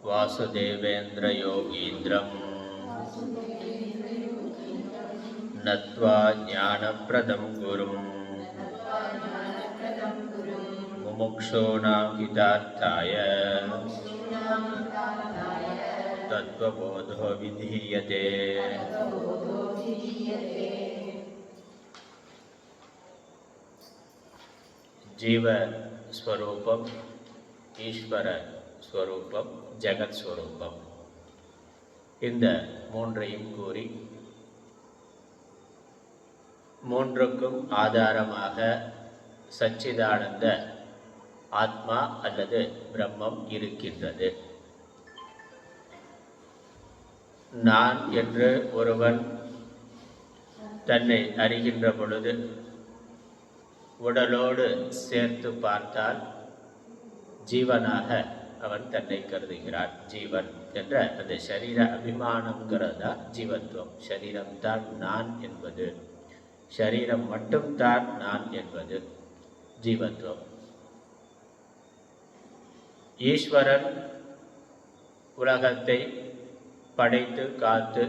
வாசுதேவேந்திர யோகீந்திரம் நத்வா ஞானப்ரதம் குரும் முமுக்ஷூணாம் ஹிதார்த்தாய தத்வபோதோ விதீயதே. ஜீவஸ்வரூபம், ஈஸ்வர ஸ்வரூபம், ஜெகத் ஸ்வரூபம், இந்த மூன்றையும் கூறி மூன்றுக்கும் ஆதாரமாக சச்சிதானந்த ஆத்மா அல்லது பிரம்மம் இருக்கின்றது. நான் என்று ஒருவன் தன்னை அறிகின்ற பொழுது உடலோடு சேர்த்து பார்த்தால் ஜீவனாக அவன் தன்னை கருதுகிறான். ஜீவன் என்ற அந்த சரீர அபிமானம்ங்கிறதா ஜீவத்துவம். சரீரம்தான் நான் என்பது, சரீரம் மட்டும்தான் நான் என்பது ஜீவத்துவம். ஈஸ்வரன் உலகத்தை படைத்து காத்து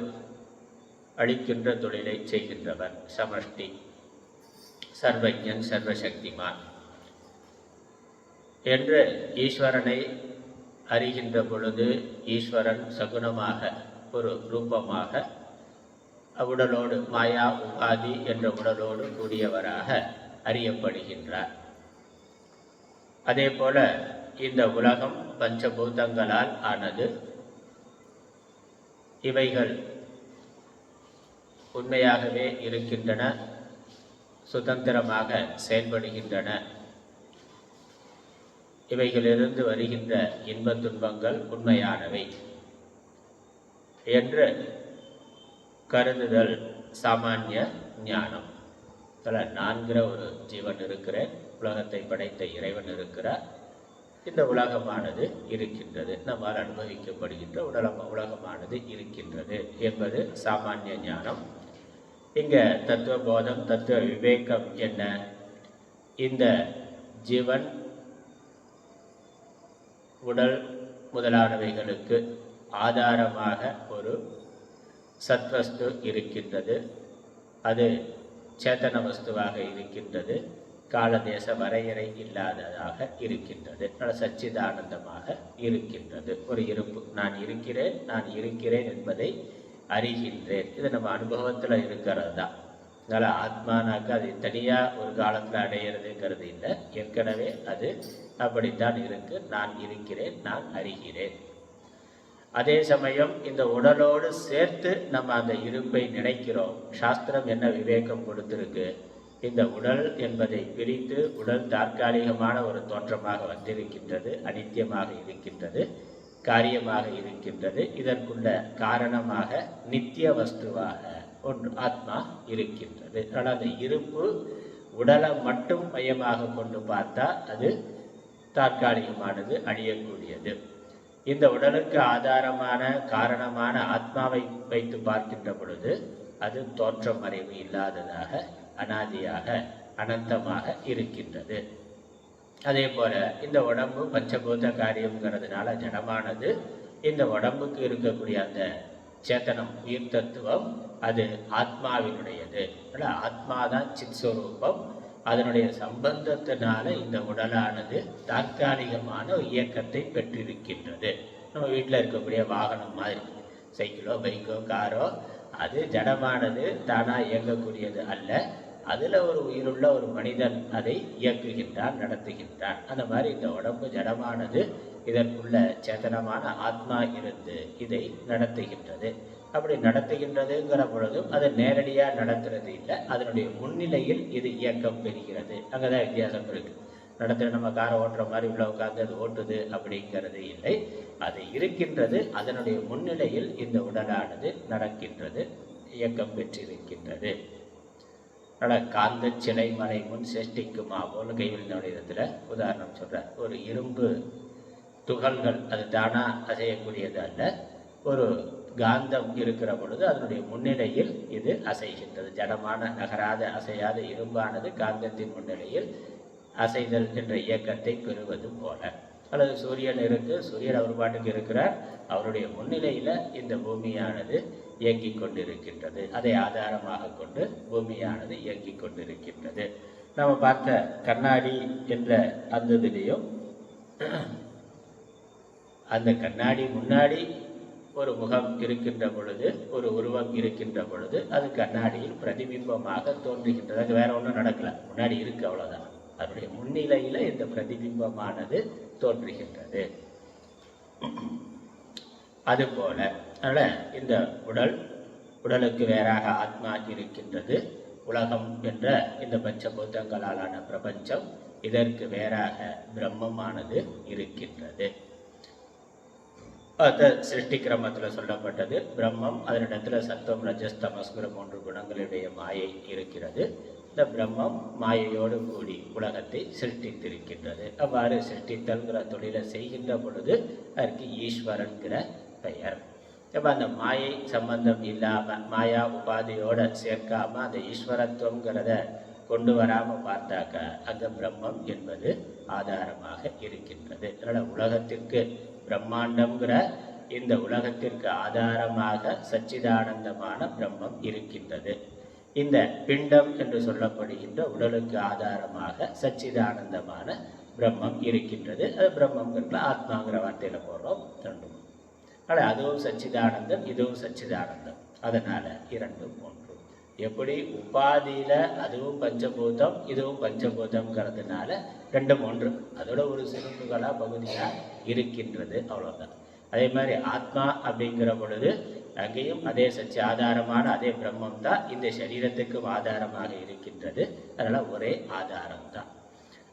அளிக்கின்ற தொழிலை செய்கின்றவர், சமஷ்டி, சர்வஜன், சர்வசக்திமான் என்று ஈஸ்வரனை அறிகின்ற பொழுது ஈஸ்வரன் சகுனமாக ஒரு ரூபமாக உடலோடு மாயா உபாதி என்ற உடலோடு கூடியவராக அறியப்படுகின்றார். அதே போல இந்த உலகம் பஞ்சபூதங்களால் ஆனது. இவைகள் உண்மையாகவே இருக்கின்றன, சுதந்திரமாக செயல்படுகின்றன. இவைகளிலிருந்து வருகின்ற இன்ப துன்பங்கள் உண்மையானவை என்று கருதுதல் சாமானிய ஞானம். நான்கிற ஒரு ஜீவன் இருக்கிறேன், உலகத்தை படைத்த இறைவன் இருக்கிறார், இந்த உலகமானது இருக்கின்றது, நம்மால் அனுபவிக்கப்படுகின்ற உலகமானது இருக்கின்றது என்பது சாமானிய ஞானம். இங்கே தத்துவ போதம், தத்துவ விவேகம் என்ன? இந்த ஜீவன் உடல் முதலானவைகளுக்கு ஆதாரமாக ஒரு சத்வஸ்து இருக்கின்றது. அது சேத்தன வஸ்துவாக இருக்கின்றது, காலதேச வரையறை இல்லாததாக இருக்கின்றது, சச்சிதானந்தமாக இருக்கின்றது. ஒரு இருப்பு, நான் இருக்கிறேன் என்பதை அறிகின்றேன். இது நம்ம அனுபவத்தில் இருக்கிறது தான். அதனால் ஆத்மானாக்க அது தனியாக ஒரு காலத்தில் அடையிறதுங்கிறது இல்லை, ஏற்கனவே அது அப்படித்தான் இருக்கு. நான் இருக்கிறேன், நான் அறிகிறேன். அதே சமயம் இந்த உடலோடு சேர்த்து நம்ம அந்த இருப்பை நினைக்கிறோம். சாஸ்திரம் என்ன விவேகம் கொடுத்திருக்கு? இந்த உடல் என்பதை பிரித்து, உடல் தற்காலிகமான ஒரு தோற்றமாக வந்திருக்கின்றது, அனித்தியமாக இருக்கின்றது, காரியமாக இருக்கின்றது. இதற்குள்ள காரணமாக நித்திய வஸ்துவாக ஒன்று ஆத்மா இருக்கின்றது. ஆனால் அந்த இருப்பு உடலை மட்டும் மையமாக கொண்டு பார்த்தா அது தற்காலிகமானது, அழியக்கூடியது. இந்த உடலுக்கு ஆதாரமான காரணமான ஆத்மாவை வைத்து பார்க்கின்ற பொழுது அது தோற்றம் மறைவு இல்லாததாக, அனாதியாக, அனந்தமாக இருக்கின்றது. அதே போல இந்த உடம்பு பஞ்சபூத காரியம்ங்கிறதுனால ஜடமானது. இந்த உடம்புக்கு இருக்கக்கூடிய அந்த சேத்தனம், உயிர் தத்துவம், அது ஆத்மாவினுடையது. ஆத்மாதான் சித்ஸ்வரூபம். அதனுடைய சம்பந்தத்தினால இந்த உடலானது தற்காலிகமான இயக்கத்தை பெற்றிருக்கின்றது. நம்ம வீட்டில் இருக்கக்கூடிய வாகனம் மாதிரி, சைக்கிளோ பைக்கோ காரோ, அது ஜடமானது, தானாக இயங்கக்கூடியது அல்ல. அதில் ஒரு உயிருள்ள ஒரு மனிதன் அதை இயக்குகின்றான், நடத்துகின்றான். அந்த மாதிரி இந்த உடம்பு ஜடமானது, இதற்குள்ள சேதனமான ஆத்மா இருந்து இதை நடத்துகின்றது. அப்படி நடத்துகின்றதுங்கிற பொழுதும் அது நேரடியாக நடத்துறது இல்லை, அதனுடைய முன்னிலையில் இது இயக்கம் பெறுகிறது. அங்கே தான் வித்தியாசம் இருக்குது. நடத்துகிற நம்ம காரை ஓட்டுற மாதிரி உள்ள உட்காந்து அது ஓட்டுது அப்படிங்கிறது இல்லை, அது இருக்கின்றது. அதனுடைய முன்னிலையில் இந்த உடலானது நடக்கின்றது, இயக்கம் பெற்றிருக்கின்றது. காந்த சிலை மலை முன் சேஷ்டிக்குமா போல கைவிழுந்தோடைய இடத்துல உதாரணம் சொல்கிறார். ஒரு இரும்பு துகள்கள் அது தானாக அசையக்கூடியது அல்ல. ஒரு காந்தம் இருக்கிற பொழுது அதனுடைய முன்னிலையில் இது அசைகின்றது. ஜடமான நகராத அசையாத இரும்பானது காந்தத்தின் முன்னிலையில் அசைதல் என்ற இயக்கத்தை பெறுவது போல அல்லது சூரியன் இருக்கு, சூரியன் அவர் பாட்டுக்கு இருக்கிறார், அவருடைய முன்னிலையில் இந்த பூமியானது இயங்கிக் கொண்டிருக்கின்றது. அதை ஆதாரமாக கொண்டு பூமியானது இயங்கிக் கொண்டிருக்கின்றது. நம்ம பார்த்த கண்ணாடி என்ற அந்த இதுலேயும் அந்த கண்ணாடி முன்னாடி ஒரு முகம் இருக்கின்ற பொழுது, ஒரு உருவம் இருக்கின்ற பொழுது, அது கண்ணாடியில் பிரதிபிம்பமாக தோன்றுகின்றது. அது வேற ஒன்றும் நடக்கல, முன்னாடி இருக்கு, அவ்வளோதான். அதனுடைய முன்னிலையில் இந்த பிரதிபிம்பமானது தோன்றுகின்றது. அதுபோல அதனால் இந்த உடலுக்கு வேறாக ஆத்மா இருக்கின்றது. உலகம் என்ற இந்த பஞ்சபூதங்களாலான பிரபஞ்சம், இதற்கு வேறாக பிரம்மமானது இருக்கின்றது. சிருஷ்டி கிரமத்தில் சொல்லப்பட்டது. பிரம்மம், அதனிடத்தில் சத்துவம் ரஜஸ் தமஸ்கிற 3 குணங்களுடைய மாயை இருக்கிறது. இந்த பிரம்மம் மாயையோடு கூடி உலகத்தை சிருஷ்டித்திருக்கின்றது. அவ்வாறு சிருஷ்டித்தல்கிற தொழிலை செய்கின்ற பொழுது அதற்கு ஈஸ்வரன்கிற பெயர். அப்போ அந்த மாயை சம்பந்தம் இல்லாமல், மாயா உபாதியோடு சேர்க்காமல் அந்த ஈஸ்வரத்துவங்கிறத கொண்டு வராமல் பார்த்தாக்க அங்கே பிரம்மம் என்பது ஆதாரமாக இருக்கின்றது. அதனால் உலகத்திற்கு பிரம்மாண்டம்ங்கிற இந்த உலகத்திற்கு ஆதாரமாக சச்சிதானந்தமான பிரம்மம் இருக்கின்றது. இந்த பிண்டம் என்று சொல்லப்படுகின்ற உடலுக்கு ஆதாரமாக சச்சிதானந்தமான பிரம்மம் இருக்கின்றது. அது பிரம்மங்கிறதுல ஆத்மாங்கிற வார்த்தையில் போடுறோம். ரெண்டும் ஆனால் அதுவும் சச்சிதானந்தம், இதுவும் சச்சிதானந்தம். அதனால் இரண்டும் ஒன்று. எப்படி உபாதியில் அதுவும் பஞ்சபூதம், இதுவும் பஞ்சபூதம்ங்கிறதுனால ரெண்டும் ஒன்று. அதோட ஒரு சிறப்புகளாக பகுதியாக இருக்கின்றது, அவ்வளோதான். அதே மாதிரி ஆத்மா அப்படிங்கிற பொழுது அங்கேயும் அதே சச்சி ஆதாரமான அதே பிரம்மம் தான் இந்த சரீரத்துக்கும் ஆதாரமாக இருக்கின்றது. அதனால் ஒரே ஆதாரம்தான்.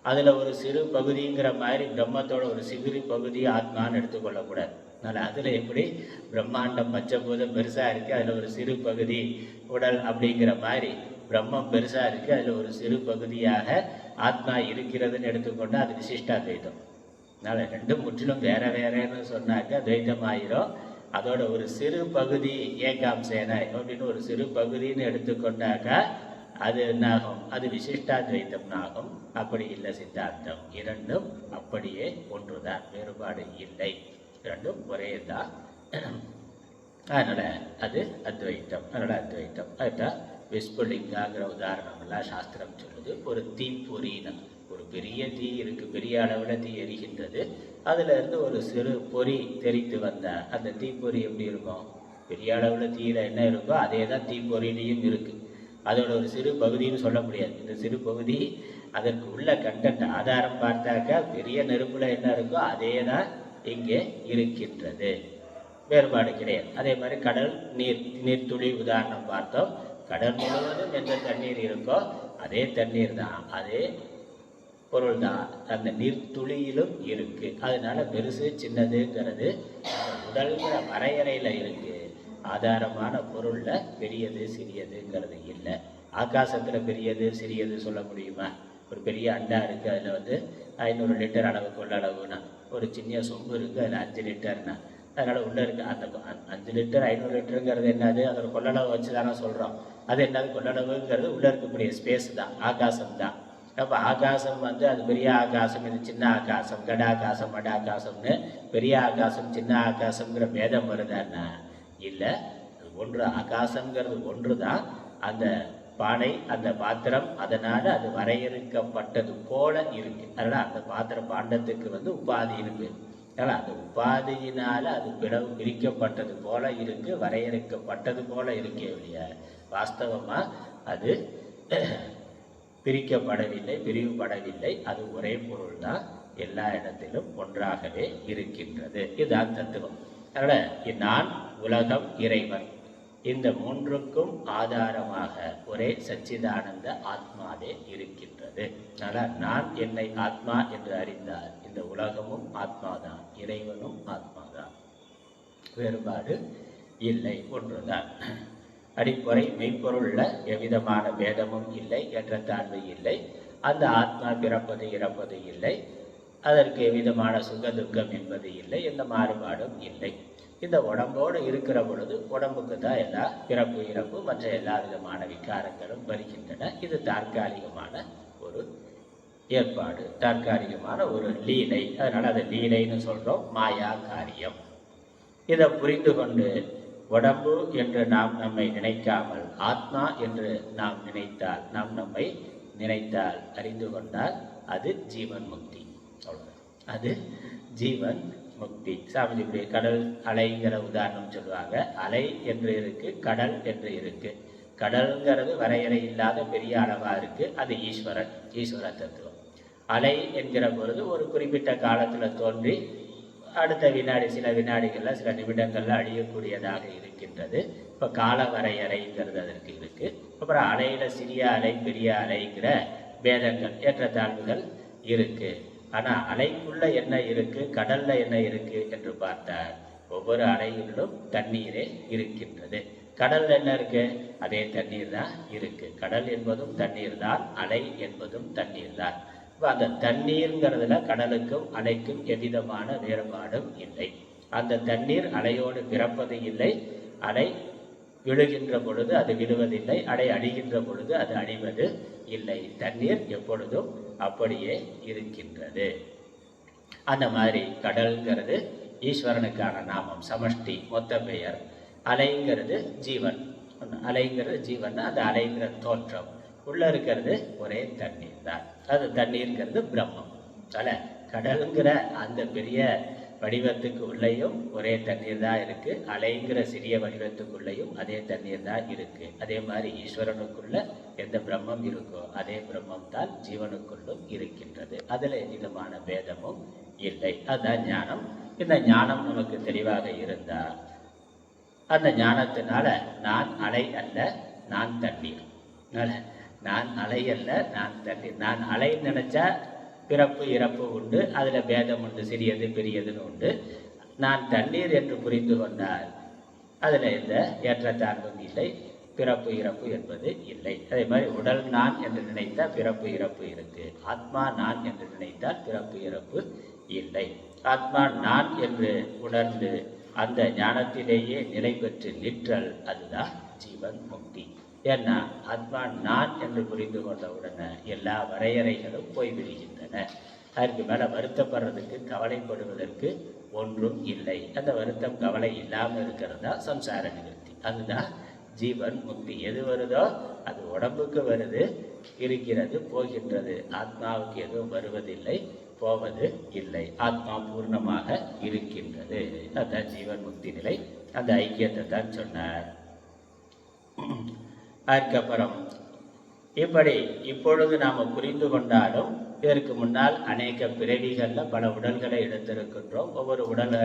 அதில் ஒரு சிறு பகுதிங்கிற மாதிரி பிரம்மத்தோட ஒரு சிறு பகுதி ஆத்மான்னு எடுத்துக்கொள்ளக்கூடாது. அதனால் அதில் எப்படி பிரம்மாண்டம் பஞ்சபூதம் பெருசாக இருக்குது, அதில் ஒரு சிறு பகுதி உடல் அப்படிங்கிற மாதிரி பிரம்மம் பெருசாக இருக்குது, அதில் ஒரு சிறு பகுதியாக ஆத்மா இருக்கிறதுன்னு எடுத்துக்கொண்டால் அது விசிஷ்டாத்வைதம். அதனால் ரெண்டும் முற்றிலும் வேற வேறேன்னு சொன்னாக்க துவைத்தம் ஆயிரும். அதோட ஒரு சிறு பகுதி ஏகாம்சேன அப்படின்னு ஒரு சிறு பகுதின்னு எடுத்துக்கொண்டாக்கா அது என்னாகும்? அது விசிஷ்டாத்வைத்தம்னாகும். அப்படி இல்லை சித்தாந்தம். இரண்டும் அப்படியே ஒன்றுதான், வேறுபாடு இல்லை. இரண்டும் ஒரே தான். அதனால் அது அத்வைத்தம். அதனால் அத்வைத்தம். அதுதான் விஸ்புலிங்காங்கிற உதாரணமெல்லாம் சாஸ்திரம் சொல்லுது. ஒரு தீப்பொறின்னு, ஒரு பெரிய தீ இருக்குது, பெரிய அளவில் தீ எரிகின்றது. அதிலிருந்து ஒரு சிறு பொறி தெரித்து வந்தால் அந்த தீப்பொறி எப்படி இருக்கும்? பெரிய அளவில் தீயில் என்ன இருக்கோ அதே தான் தீப்பொறிலையும் இருக்குது. அதோட ஒரு சிறு பகுதின்னு சொல்ல முடியாது. இந்த சிறு பகுதி அதற்கு உள்ள கண்டென்ட் ஆதாரம் பார்த்தாக்கா பெரிய நெருப்பில் என்ன இருக்கோ அதே தான் இங்கே இருக்கின்றது, வேறுபாடு கிடையாது. அதே மாதிரி கடல் நீர்த்துளி உதாரணம் பார்த்தோம். கடல் முழுவதும் எந்த தண்ணீர் இருக்கோ அதே தண்ணீர் தான், அதே பொருள் தான் அந்த நீர்த்துளியிலும் இருக்கு. அதனால பெருசு சின்னதுங்கிறது உடல்கிற வரையறையில் இருக்கு. ஆதாரமான பொருளில் பெரியது சிறியதுங்கிறது இல்லை. ஆகாசத்தில் பெரியது சிறியது சொல்ல முடியுமா? ஒரு பெரிய அண்டா இருக்குது, அதில் 500 லிட்டர் அளவு கொள்ளளவுனா, ஒரு சின்ன சொம்பு இருக்குது, அதில் 5 லிட்டர்னா, அதனால் உள்ளே இருக்குது அந்த 5 லிட்டர் 500 லிட்டருங்கிறது என்னது? அதோட கொள்ளளவு வச்சு தானே சொல்கிறோம். அது என்னது? கொள்ளளவுங்கிறது உள்ளே இருக்கக்கூடிய ஸ்பேஸ் தான், ஆகாசம் தான். அப்போ ஆகாசம் அது பெரிய ஆகாசம், இது சின்ன ஆகாசம், கடாகாசம் மடாகாசம்னு பெரிய ஆகாசம் சின்ன ஆகாசங்கிற பேதம் வருதான்னா இல்லை. ஒன்று ஆகாசங்கிறது ஒன்று தான். அந்த பானை, அந்த பாத்திரம், அதனால் அது வரையறுக்கப்பட்டது போல இருக்குது. அதனால் அந்த பாத்திர பாண்டத்துக்கு உபாதி இருக்குது. அதனால் அந்த உபாதியினால் அது பிரிக்கப்பட்டது போல இருக்குது, வரையறுக்கப்பட்டது போல இருக்கே ஒழிய வாஸ்தவமாக அது பிரிக்கப்படவில்லை, பிரிவுபடவில்லை. அது ஒரே பொருள் தான், எல்லா இடத்திலும் ஒன்றாகவே இருக்கின்றது. இதுதான் தத்துவம். அதனால் நான், உலகம், இறைவன், இந்த மூன்றுக்கும் ஆதாரமாக ஒரே சச்சிதானந்த ஆத்மாவே இருக்கின்றது. அதனால் நான் என்னை ஆத்மா என்று அறிந்தால் இந்த உலகமும் ஆத்மாதான், இறைவனும் ஆத்மாதான், வேறுபாடு இல்லை, ஒன்றுதான். அடிப்படை மெய்ப்பொருளில் எவ்விதமான பேதமும் இல்லை, ஏற்றத்தாழ்வு இல்லை. அந்த ஆத்மா பிறப்பது இறப்பது இல்லை, அதற்கு எவ்விதமான சுக துக்கம் என்பது இல்லை, எந்த மாறுபாடும் இல்லை. இந்த உடம்போடு இருக்கிற பொழுது உடம்புக்கு தான் எல்லா பிறப்பு இறப்பு மற்ற எல்லா விதமான விகாரங்களும் வருகின்றன. இது தற்காலிகமான ஒரு ஏற்பாடு, தற்காலிகமான ஒரு லீலை. அதனால் அதை லீலைன்னு சொல்கிறோம், மாயா காரியம். இதை புரிந்து கொண்டு உடம்பு என்று நாம் நம்மை நினைக்காமல் ஆத்மா என்று நாம் நினைத்தால், நாம் நம்மை நினைத்தால், அறிந்து கொண்டால் அது ஜீவன் முக்தி. அது ஜீவன் முக்தி. சாமிஜி இப்படி கடல் அலைங்கிற உதாரணம் சொல்லுவாங்க. அலை என்று இருக்கு, கடல் என்று இருக்கு. கடல்ங்கிறது வரையறை இல்லாத பெரிய அளவாக இருக்குது, அது ஈஸ்வரன், ஈஸ்வர தத்துவம். அலை என்கிற பொழுது ஒரு குறிப்பிட்ட காலத்தில் தோன்றி அடுத்த வினாடி, சில வினாடிகளில், சில நிமிடங்களில் அழியக்கூடியதாக இருக்கின்றது. இப்போ கால வரையறைங்கிறது அதற்கு இருக்குது. அப்புறம் அலையில் சிறிய அலை, பெரிய அலைங்கிற பேதங்கள், ஏற்றத்தாழ்வுகள் இருக்குது. ஆனால் அலைக்குள்ளே என்ன இருக்குது, கடலில் என்ன இருக்குது என்று பார்த்தால் ஒவ்வொரு அலையிலும் தண்ணீரே இருக்கின்றது. கடல் என்ன இருக்கு, அதே தண்ணீர் தான் இருக்கு. கடல் என்பதும் தண்ணீர் தான், அலை என்பதும் தண்ணீர் தான். இப்போ அந்த தண்ணீர்ங்கிறதுல கடலுக்கும் அலைக்கும் எவ்விதமான வேறுபாடும் இல்லை. அந்த தண்ணீர் அலையோடு பிறப்பது இல்லை, அலை விழுகின்ற பொழுது அது விழுவதில்லை, அலை அழிகின்ற பொழுது அது அழிவது இல்லை. தண்ணீர் எப்பொழுதும் அப்படியே இருக்கின்றது. அந்த மாதிரி கடல்ங்கிறது ஈஸ்வரனுக்கான நாமம், சமஷ்டி, மொத்த பெயர். அலைங்கிறது ஜீவன், அலைங்கிறது ஜீவன், அந்த அலைங்கிற தோற்றம். உள்ளே இருக்கிறது ஒரே தண்ணீர் தான். அது தண்ணீர்ங்கிறது பிரம்மம். அல்ல, கடலுங்கிற அந்த பெரிய வடிவத்துக்கு உள்ளேயும் ஒரே தண்ணீர் தான் இருக்குது. அலைங்கிற சிறிய வடிவத்துக்குள்ளேயும் அதே தண்ணீர் தான் இருக்குது. அதே மாதிரி ஈஸ்வரனுக்குள்ள எந்த பிரம்மம் இருக்கோ அதே பிரம்மம் தான் ஜீவனுக்குள்ளும் இருக்கின்றது. அதில் எவ்விதமான பேதமும் இல்லை. அதுதான் ஞானம். இந்த ஞானம் நமக்கு தெளிவாக இருந்தால் அந்த ஞானத்தினால நான் அலை அல்ல, நான் தண்ணீர். நான் அலை அல்ல, நான் தண்ணீர். நான் அலைன்னு நினச்சா பிறப்பு இறப்பு உண்டு, அதில் பேதம் உண்டு, சிறியது பெரியதுன்னு உண்டு. நான் தண்ணீர் என்று புரிந்து கொண்டால் அதில் எந்த ஏற்றத்தாழ்வும் இல்லை, பிறப்பு இறப்பு என்பது இல்லை. அதே மாதிரி உடல் நான் என்று நினைத்தால் பிறப்பு இறப்பு இருக்கு. ஆத்மா நான் என்று நினைத்தால் பிறப்பு இறப்பு இல்லை. ஆத்மா நான் என்று உணர்ந்து அந்த ஞானத்திலேயே நிலை பெற்று நிற்றல், அதுதான் ஜீவன் முக்தி. ஏன்னா ஆத்மா நான் என்று புரிந்து கொண்ட உடனே எல்லா வரையறைகளும் போய்விடுகின்றன. அதற்கு மேலே வருத்தப்படுறதுக்கு, கவலைப்படுவதற்கு ஒன்றும் இல்லை. அந்த வருத்தம் கவலை இல்லாமல் இருக்கிறது தான் சம்சார நிவர்த்தி. அதுதான் ஜீவன் முக்தி. எது வருதோ அது உடம்புக்கு வருது, இருக்கிறது, போகின்றது. ஆத்மாவுக்கு எதுவும் வருவதில்லை, போவது இல்லை. ஆத்மா பூர்ணமாக இருக்கின்றது. அதுதான் ஜீவன் முக்தி நிலை. அந்த ஐக்கியத்தை தான் சொன்னார். அதுக்கப்புறம் இப்படி இப்பொழுது நாம் புரிந்து கொண்டாலும் இதற்கு முன்னால் அநேக பிறவிகளில் பல உடல்களை எடுத்திருக்கின்றோம். ஒவ்வொரு உடலை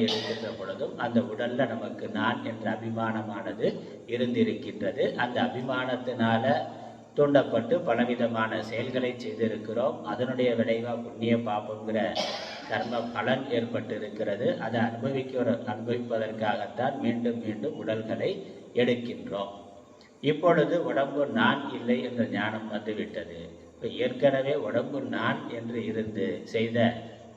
எடுக்கின்ற பொழுதும் அந்த உடலில் நமக்கு நான் என்ற அபிமானமானது இருந்திருக்கின்றது. அந்த அபிமானத்தினால தூண்டப்பட்டு பலவிதமான செயல்களை செய்திருக்கிறோம். அதனுடைய விளைவாக புண்ணிய பாபங்கிற கர்ம பலன் ஏற்பட்டு இருக்கிறது. அதை அனுபவிப்பதற்காகத்தான் மீண்டும் மீண்டும் உடல்களை எடுக்கின்றோம். இப்பொழுது உடம்பு நான் இல்லை என்ற ஞானம் வந்துவிட்டது. இப்போ ஏற்கனவே உடம்பு நான் என்று இருந்து செய்த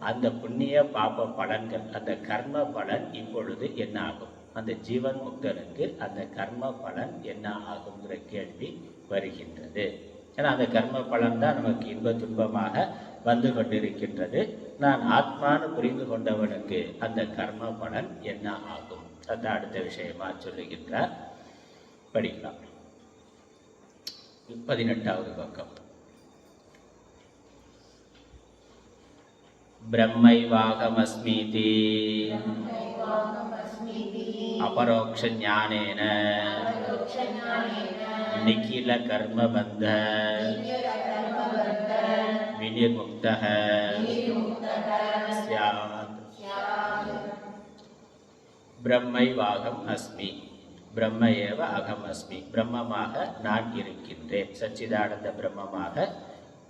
அந்த புண்ணிய பாப பலன்கள், அந்த கர்ம பலன் இப்பொழுது என்ன ஆகும்? அந்த ஜீவன் முக்தனுக்கு அந்த கர்ம பலன் என்ன ஆகுங்கிற கேள்வி வருகின்றது. ஏன்னா அந்த கர்ம பலன் தான் நமக்கு இன்ப துன்பமாக வந்து கொண்டிருக்கின்றது. நான் ஆத்மானு புரிந்து கொண்டவனுக்கு அந்த கர்ம பலன் என்ன ஆகும்? அதான் அடுத்த விஷயமா சொல்லுகின்றார். படிக்கலாம். 18வது பக்கம். பிரம்மைவாகமஸ்மீதி அபரோக்ஷ ஞானேன நிகில கர்மபந்த விநிர்முக்தः ஸ்யாத். பிரம்மைவாகம் அஸ்மி, பிரம்ம ஏவ அகம் அஸ்மி, பிரம்மமாக நான் இருக்கின்றேன். சச்சிதானந்த பிரம்மமாக,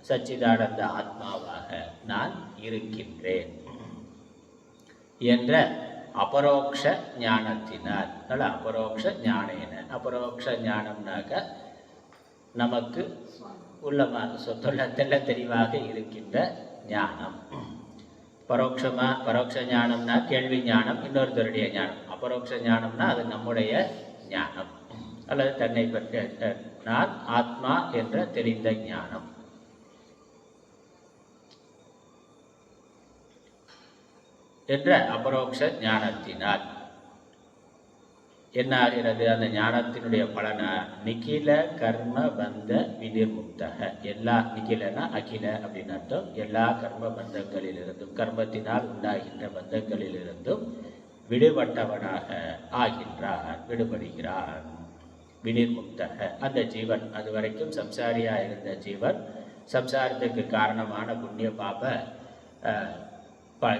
சச்சிதானந்த ஆத்மாவாக நான் இருக்கின்றேன் என்ற அபரோக்ஷ ஞானத்தினால். அதனால் அபரோக்ஷ ஞானேன, அபரோக்ஷ ஞானம்னாக்க நமக்கு உள்ள தெல்ல தெளிவாக இருக்கின்ற ஞானம். பரோட்ச ஞானம்னா கேள்வி ஞானம், இன்னொருத்தருடைய ஞானம். அபரோக்ஷ ஞானம்னா அது நம்முடைய ஞானம், அல்லது தன்னை பற்றி நான் ஆத்மா என்ற தெரிந்த ஞானம். என்ற அபரோக்ஷ ஞானத்தினால் என்ன ஆகிறது? அந்த ஞானத்தினுடைய பலனா நிகில கர்ம பந்த வினிர்முக்தக. எல்லா நிகிலனா அகில அப்படின்னு அர்த்தம். எல்லா கர்ம பந்தங்களிலிருந்தும், கர்மத்தினால் உண்டாகின்ற பந்தங்களிலிருந்தும் விடுபட்டவனாக ஆகின்றான், விடுபடுகிறான். வினிர்முக்தக அந்த ஜீவன், அது வரைக்கும் சம்சாரியா இருந்த ஜீவன், சம்சாரத்துக்கு காரணமான புண்ணிய பாப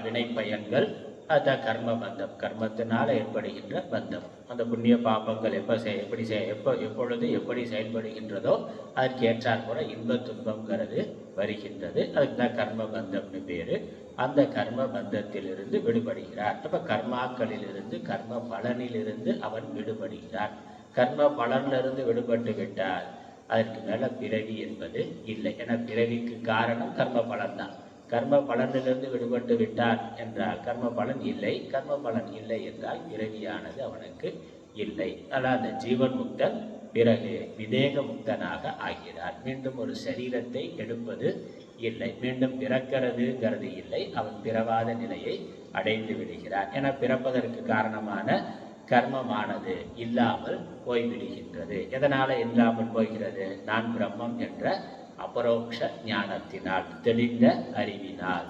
வினை பயன்கள், அதுதான் கர்ம பந்தம், கர்மத்தினால் ஏற்படுகின்ற பந்தம். அந்த புண்ணிய பாபங்கள் எப்பொழுது எப்படி செயல்படுகின்றதோ அதற்கு ஏற்றாற் போல இன்ப துன்பங்கிறது வருகின்றது. அதுக்கு தான் கர்ம பந்தம்னு பேரு. அந்த கர்ம பந்தத்திலிருந்து விடுபடுகிறார். அப்ப கர்மாக்களிலிருந்து, கர்ம பலனிலிருந்து அவன் விடுபடுகிறார். கர்ம பலனிலிருந்து விடுபட்டு விட்டால் அதற்கு மேல பிறவி என்பது இல்லை. ஏன்னா பிறவிக்கு காரணம் கர்ம பலன் தான். கர்ம பலனிலிருந்து விடுபட்டு விட்டான் என்றால் கர்ம பலன் இல்லை. கர்ம பலன் இல்லை என்றால் பிறவியானது அவனுக்கு இல்லை. ஆனால் அந்த ஜீவன் முக்தன் பிறகு விதேக முக்தனாக ஆகிறார். மீண்டும் ஒரு சரீரத்தை எடுப்பது இல்லை, மீண்டும் பிறக்கிறதுங்கிறது இல்லை. அவன் பிறவாத நிலையை அடைந்து விடுகிறார். என பிறப்பதற்கு காரணமான கர்மமானது இல்லாமல் போய்விடுகின்றது. எதனால இல்லாமல் போகிறது? நான் பிரம்மம் என்ற அபரோக்ஷ ஞானத்தினால், தெளிந்த அறிவினால்.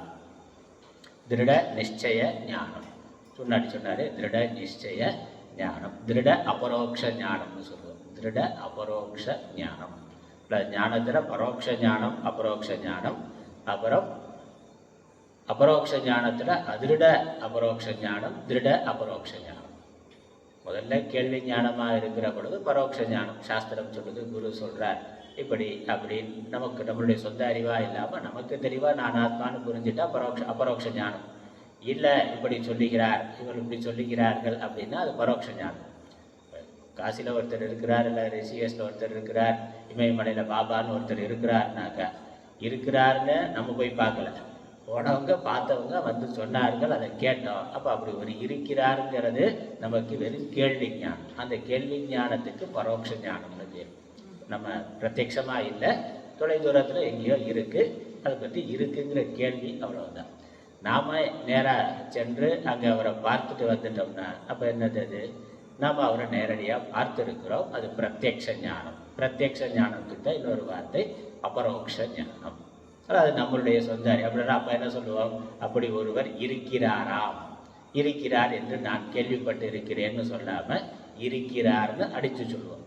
திருட நிச்சய ஞானம் முன்னாடி சொன்னாரு. திருட நிச்சய ஞானம், திருட அபரோக்ஷ ஞானம்னு சொல்லுவோம். திருட அபரோக்ஷ ஞானம், ஞானத்தில் பரோட்ச ஞானம், அபரோக்ஷ ஞானம். அப்புறம் அபரோக்ஷ ஞானத்தில் அதிருட அபரோக்ஷ ஞானம், திருட அபரோக்ஷ ஞானம். முதல்ல கேள்வி ஞானமாக இருக்கிற பொழுது பரோட்ச ஞானம், சாஸ்திரம் சொல்லுது, குரு சொல்கிறார், இப்படி அப்படின்னு நமக்கு நம்மளுடைய சொந்த அறிவாக இல்லாமல் நமக்கு தெளிவாக நான் ஆத்மானு புரிஞ்சுட்டா அபரோக்ஷ ஞானம். இல்லை இப்படி சொல்லுகிறார், இவர் இப்படி சொல்லுகிறார்கள் அப்படின்னா அது பரோட்ச ஞானம். காசியில் ஒருத்தர் இருக்கிறார், இல்லை ரிஷிகேஷில் ஒருத்தர் இருக்கிறார், இமயமலையில் பாபான்னு ஒருத்தர் இருக்கிறாருனாக்கா, இருக்கிறாருன்னு நம்ம போய் பார்க்கல, போனவங்க பார்த்தவங்க வந்து சொன்னார்கள், அதை கேட்டோம். அப்போ அப்படி ஒரு இருக்கிறாருங்கிறது நமக்கு வெறும் கேள்வி ஞானம். அந்த கேள்வி ஞானத்துக்கு பரோட்ச ஞானம்னு பேர். நம்ம பிரத்யட்சமாக இல்லை, தொலை தூரத்தில் எங்கேயோ இருக்குது, அதை பற்றி இருக்குங்கிற கேள்வி, அவ்வளவுதான். நாம் நேராக சென்று அங்கே அவரை பார்த்துட்டு வந்துட்டோம்னா அப்போ என்னது? அது நாம் அவரை நேரடியாக பார்த்துருக்கிறோம், அது பிரத்யக்ஷ ஞானம். பிரத்யக்ஷ ஞானத்துக்கு தான் இன்னொரு வார்த்தை அபரோக்ஷ ஞானம். அது நம்மளுடைய சொந்த அப்படின்னா அப்போ என்ன சொல்லுவோம்? அப்படி ஒருவர் இருக்கிறாராம், இருக்கிறார் என்று நான் கேள்விப்பட்டு இருக்கிறேன்னு சொல்லாமல் இருக்கிறார்னு அடித்து சொல்லுவோம்.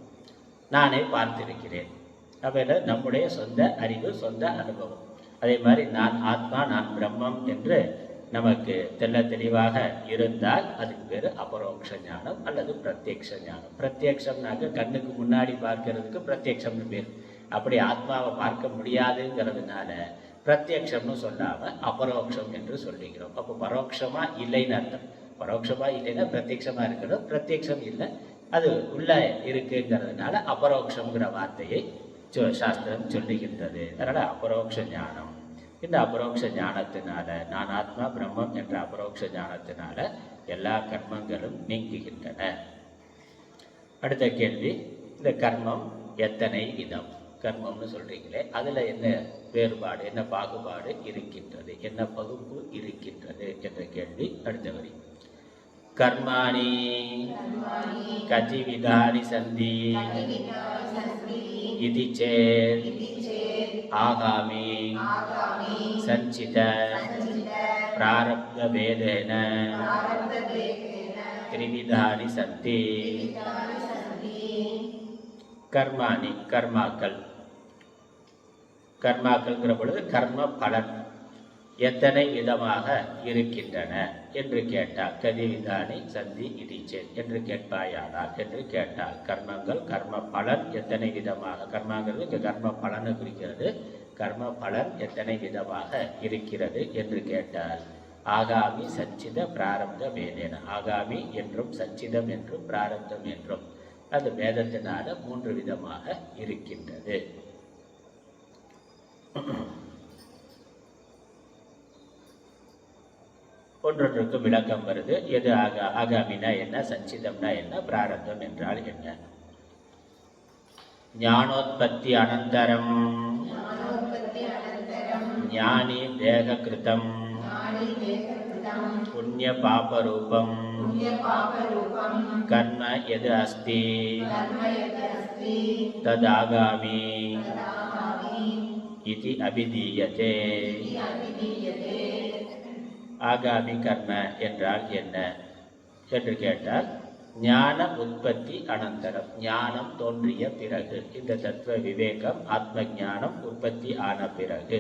நானே பார்த்திருக்கிறேன். அப்போ என்ன? நம்முடைய சொந்த அறிவு, சொந்த அனுபவம். அதே மாதிரி நான் ஆத்மா, நான் பிரம்மம் என்று நமக்கு தெளிவாக இருந்தால் அதுக்கு பேர் அபரோக்ஷ ஞானம் அல்லது பிரத்யக்ஷ ஞானம். பிரத்யக்ஷம்னாக்க கண்ணுக்கு முன்னாடி பார்க்கறதுக்கு பிரத்யக்ஷம்னு பேர். அப்படி ஆத்மாவை பார்க்க முடியாதுங்கிறதுனால பிரத்யக்ஷம்னு சொல்லாமல் அபரோக்ஷம் என்று சொல்லிக்கிறோம். அப்போ பரோட்சமாக இல்லைன்னு அர்த்தம். பரோட்சமாக இல்லைன்னா பிரத்யக்ஷமாக இருக்கணும். பிரத்யக்ஷம் இல்லை, அது உள்ள இருக்குங்கிறதுனால அபரோக்ஷங்கிற வார்த்தையை சாஸ்திரம் சொல்லுகின்றது. அதனால் அபரோக்ஷ ஞானம். இந்த அபரோக்ஷ ஞானத்தினால, நான் ஆத்மா பிரம்மம் என்ற அபரோக்ஷ ஞானத்தினால எல்லா கர்மங்களும் நீங்குகின்றன. அடுத்த கேள்வி, இந்த கர்மம் எத்தனை விதம்? கர்மம்னு சொல்றீங்களே, அதில் என்ன வேறுபாடு, என்ன பாகுபாடு இருக்கின்றது, என்ன பகுப்பு இருக்கின்றது என்ற கேள்வி அடுத்த வரி. கர்மாணி கதி விதானி சந்தி இதி சேத் ஆகாமி சஞ்சித பிராரப்த பேதேன திரிவிதானி சந்தி. கர்மாணி கர்மாக்கள், கர்மாக்கள்ங்கிற பொழுது கர்ம பலன் எத்தனை விதமாக இருக்கின்றன என்று கேட்டால், கதி விதானி சந்தி இதிச்சேன் என்று கேட்பாயானால் என்று கேட்டால், கர்மங்கள் கர்ம பலன் எத்தனை விதமாக, கர்மாங்கிறது இங்கே கர்ம பலனை குறிக்கிறது, கர்ம பலன் எத்தனை விதமாக இருக்கிறது என்று கேட்டால், ஆகாமி சஞ்சித பிராரப்த வேதேன, ஆகாமி என்றும் சஞ்சிதம் என்றும் பிராரப்தம் என்றும் அது வேதத்தினால 3 விதமாக இருக்கின்றது. ஒன்றொன்றுக்கும் விளக்கம் வருது. எது ஆகாமினா என்ன, சஞ்சிதம்னா என்ன, பிராரப்தம் என்றால் என்ன? ஞானோத்பத்தி அனந்தரம் ஞானி தேக கிருதம் புண்ணிய பாபரூபம் கர்ம எது அஸ்தி ததாகாமி இதி அபிதீயதே. ஆகாமி கர்ம என்றால் என்ன என்று கேட்டால், ஞான உற்பத்தி அனந்தரம், ஞானம் தோன்றிய பிறகு, இந்த தத்துவ விவேகம் ஆத்ம ஞானம் உற்பத்தி ஆன பிறகு,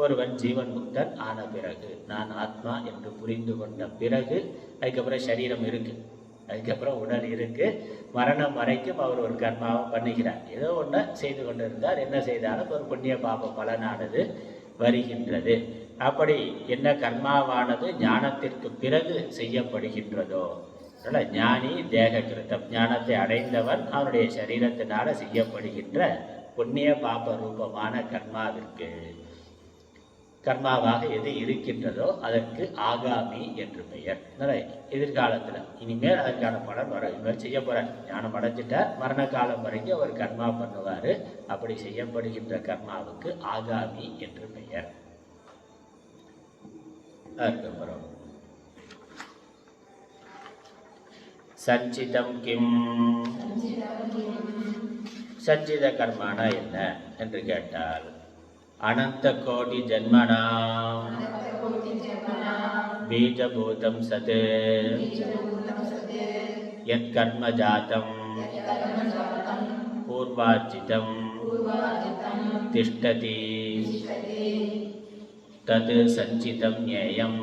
ஒருவன் ஜீவன் முக்தன் ஆன பிறகு, நான் ஆத்மா என்று புரிந்து கொண்ட பிறகு, அதுக்கப்புறம் சரீரம் இருக்கு, அதுக்கப்புறம் உடல் இருக்கு, மரணம் வரைக்கும் அவர் ஒரு கர்மாவை பண்ணுகிறார். ஏதோ ஒன்று செய்து கொண்டிருந்தார், என்ன செய்தாலும் ஒரு புண்ணிய பாப பலனானது வருகின்றது. அப்படி என்ன கர்மாவானது ஞானத்திற்கு பிறகு செய்யப்படுகின்றதோ, ஞானி தேக கிருத்தம், ஞானத்தை அடைந்தவன் அவனுடைய சரீரத்தினால செய்யப்படுகின்ற புண்ணிய பாப ரூபமான கர்மாவிற்கு, கர்மாவாக எது இருக்கின்றதோ அதற்கு ஆகாமி என்று பெயர். எதிர்காலத்தில் இனிமேல் அதற்கான பலன் வர, இனிமேல் செய்ய போகிறார், ஞானம் அடைஞ்சிட்டார், மரண காலம் வரைக்கும் அவர் கர்மா பண்ணுவார். அப்படி செய்யப்படுகின்ற கர்மாவுக்கு ஆகாமி என்று பெயர். அதுக்கப்புறம் சஞ்சிதம் கிம், சஞ்சித கர்மானா என்ன என்று கேட்டால், அனந்த கோடி ஜன்மனாம் பீஜபூதம் சத் யத் கர்ம ஜாதம் பூர்வார்ஜிதம் திஷ்டதி தத் சஞ்சிதம் ஞேயம்.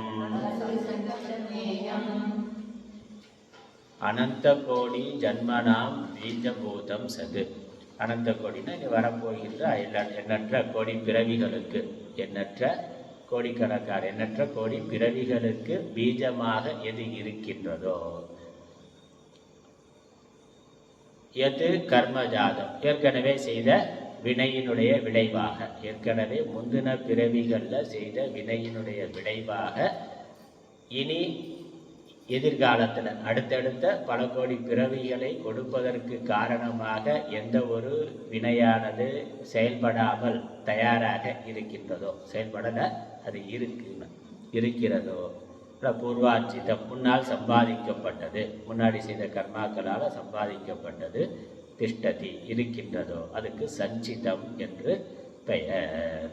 அனந்த கோடி ஜன்மனாம் பீஜபூதம் சத், அனந்த கோடினா இனி வரப்போகின்ற எண்ணற்ற கோடி பிறவிகளுக்கு, எண்ணற்ற கோடிக்கணக்கான எண்ணற்ற கோடி பிறவிகளுக்கு பீஜமாக எது இருக்கின்றதோ, எது கர்மஜாதம், ஏற்கனவே செய்த வினையினுடைய விளைவாக, ஏற்கனவே முந்தின பிறவிகளில் செய்த வினையினுடைய விளைவாக இனி எதிர்காலத்தில் அடுத்தடுத்த பல கோடி பிறவிகளை கொடுப்பதற்கு காரணமாக எந்த ஒரு வினையானது செயல்படாமல் தயாராக இருக்கின்றதோ, செயல்படல அது இருக்கிறதோ, பூர்வார்ஜிதம் முன்னால் சம்பாதிக்கப்பட்டது, முன்னாடி செய்த கர்மாக்களால் சம்பாதிக்கப்பட்டது, திஷ்டதி இருக்கின்றதோ அதுக்கு சஞ்சிதம் என்று பெயர்.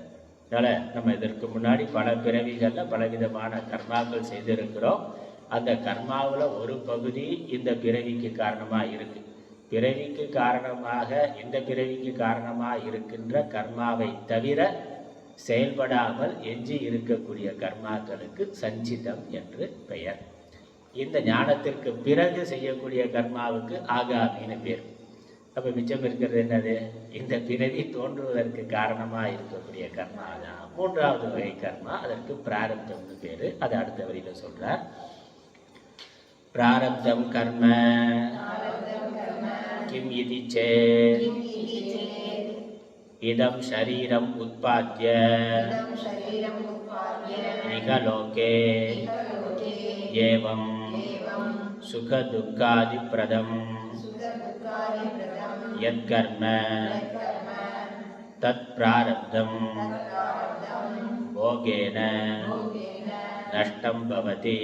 அதனால் நம்ம இதற்கு முன்னாடி பல பிறவிகளில் பலவிதமான கர்மாக்கள் செய்திருக்கிறோம். அந்த கர்மாவில் ஒரு பகுதி இந்த பிறவிக்கு காரணமாக இருக்குது. பிறவிக்கு காரணமாக, இந்த பிறவிக்கு காரணமாக இருக்கின்ற கர்மாவை தவிர செயல்படாமல் எஞ்சி இருக்கக்கூடிய கர்மாக்களுக்கு சஞ்சிதம் என்று பெயர். இந்த ஞானத்திற்கு பிறகு செய்யக்கூடிய கர்மாவுக்கு ஆகாமின்னு பேர். அப்போ மிச்சம் இருக்கிறது என்னது? இந்த பிறவி தோன்றுவதற்கு காரணமாக இருக்கக்கூடிய கர்மா தான் மூன்றாவது வகை கர்மா, அதற்கு பிராரப்தம்னு பேர். அதை அடுத்த வரியில் சொல்கிறார். பிராரப்தம் கர்ம கிம் இதி சேத் இதம் ஷரீரம் உத்பாத்ய இகலோகே ஏவம் சுக துக்காதி பிரதம் யத் கர்ம தத் பிராரப்தம் போகேன நஷ்டம் பவதி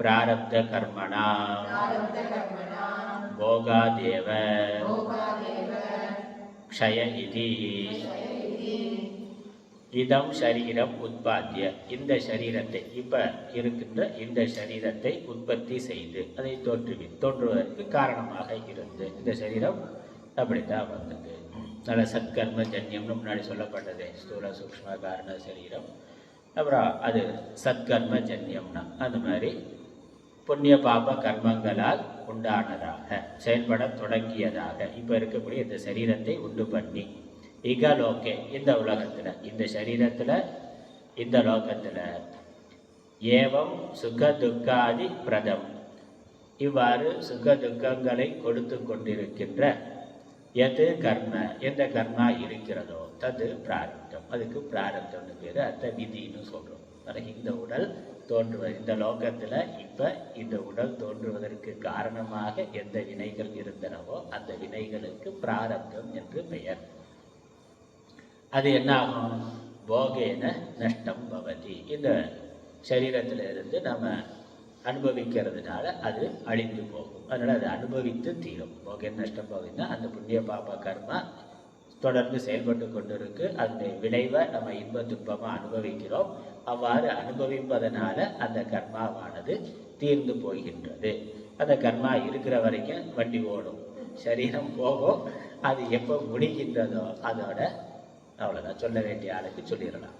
பிராரப்த கர்மணா போகாதேவ க்ஷய இதி. இதம் சரீரம் உற்பத்திய, இந்த சரீரத்தை, இப்போ இருக்கின்ற இந்த சரீரத்தை உற்பத்தி செய்து அதை தோன்றுவதற்கு காரணமாக இருந்து, இந்த சரீரம் அப்படித்தான் வந்தது. நல்ல சத்கர்ம ஜன்யம்னு முன்னாடி சொல்லப்பட்டது, ஸ்தூல சூக்ஷ்ம காரண சரீரம். அப்புறம் அது சத்கர்ம ஜன்யம்னா அந்த மாதிரி புண்ணிய பாப கர்மங்களால் உண்டானதாக, செயல்பட தொடங்கியதாக இப்போ இருக்கக்கூடிய இந்த சரீரத்தை உண்டு பண்ணி, இகலோகே இந்த உலகத்தில், இந்த சரீரத்தில், இந்த லோகத்தில், ஏவம் சுக துக்காதி பிரதம் இவ்வாறு சுக துக்கங்களை கொடுத்து கொண்டிருக்கின்ற எது கர்ம, எந்த கர்மா இருக்கிறதோ தது பிராரப்தம், அதுக்கு பிராரப்தம்னு பேர். அந்த விதின்னு சொல்கிறோம். அதற்கு இந்த உடல் தோன்றுவது, இந்த லோகத்தில் இப்போ இந்த உடல் தோன்றுவதற்கு காரணமாக எந்த வினைகள் இருந்தனவோ அந்த வினைகளுக்கு பிராரப்தம் என்று பெயர். அது என்ன ஆகும்? போகேன நஷ்டம் பவதி, இந்த சரீரத்தில் இருந்து நம்ம அனுபவிக்கிறதுனால அது அழிந்து போகும். அதனால் அது அனுபவித்து தீரும். போக நஷ்டம் போகுதுன்னா அந்த புண்ணிய பாப கர்மா தொடர்ந்து செயல்பட்டு கொண்டு இருக்கு. அதனுடைய விளைவை நம்ம இன்ப துன்பமாக அனுபவிக்கிறோம். அவ்வாறு அனுபவிப்பதனால அந்த கர்மாவானது தீர்ந்து போகின்றது. அந்த கர்மா இருக்கிற வரைக்கும் வண்டி ஓடும், சரீரம் போகும். அது எப்போ முடிகின்றதோ அதோட அவ்வளோதான். சொல்ல வேண்டிய ஆளுக்கு சொல்லிடலாம்,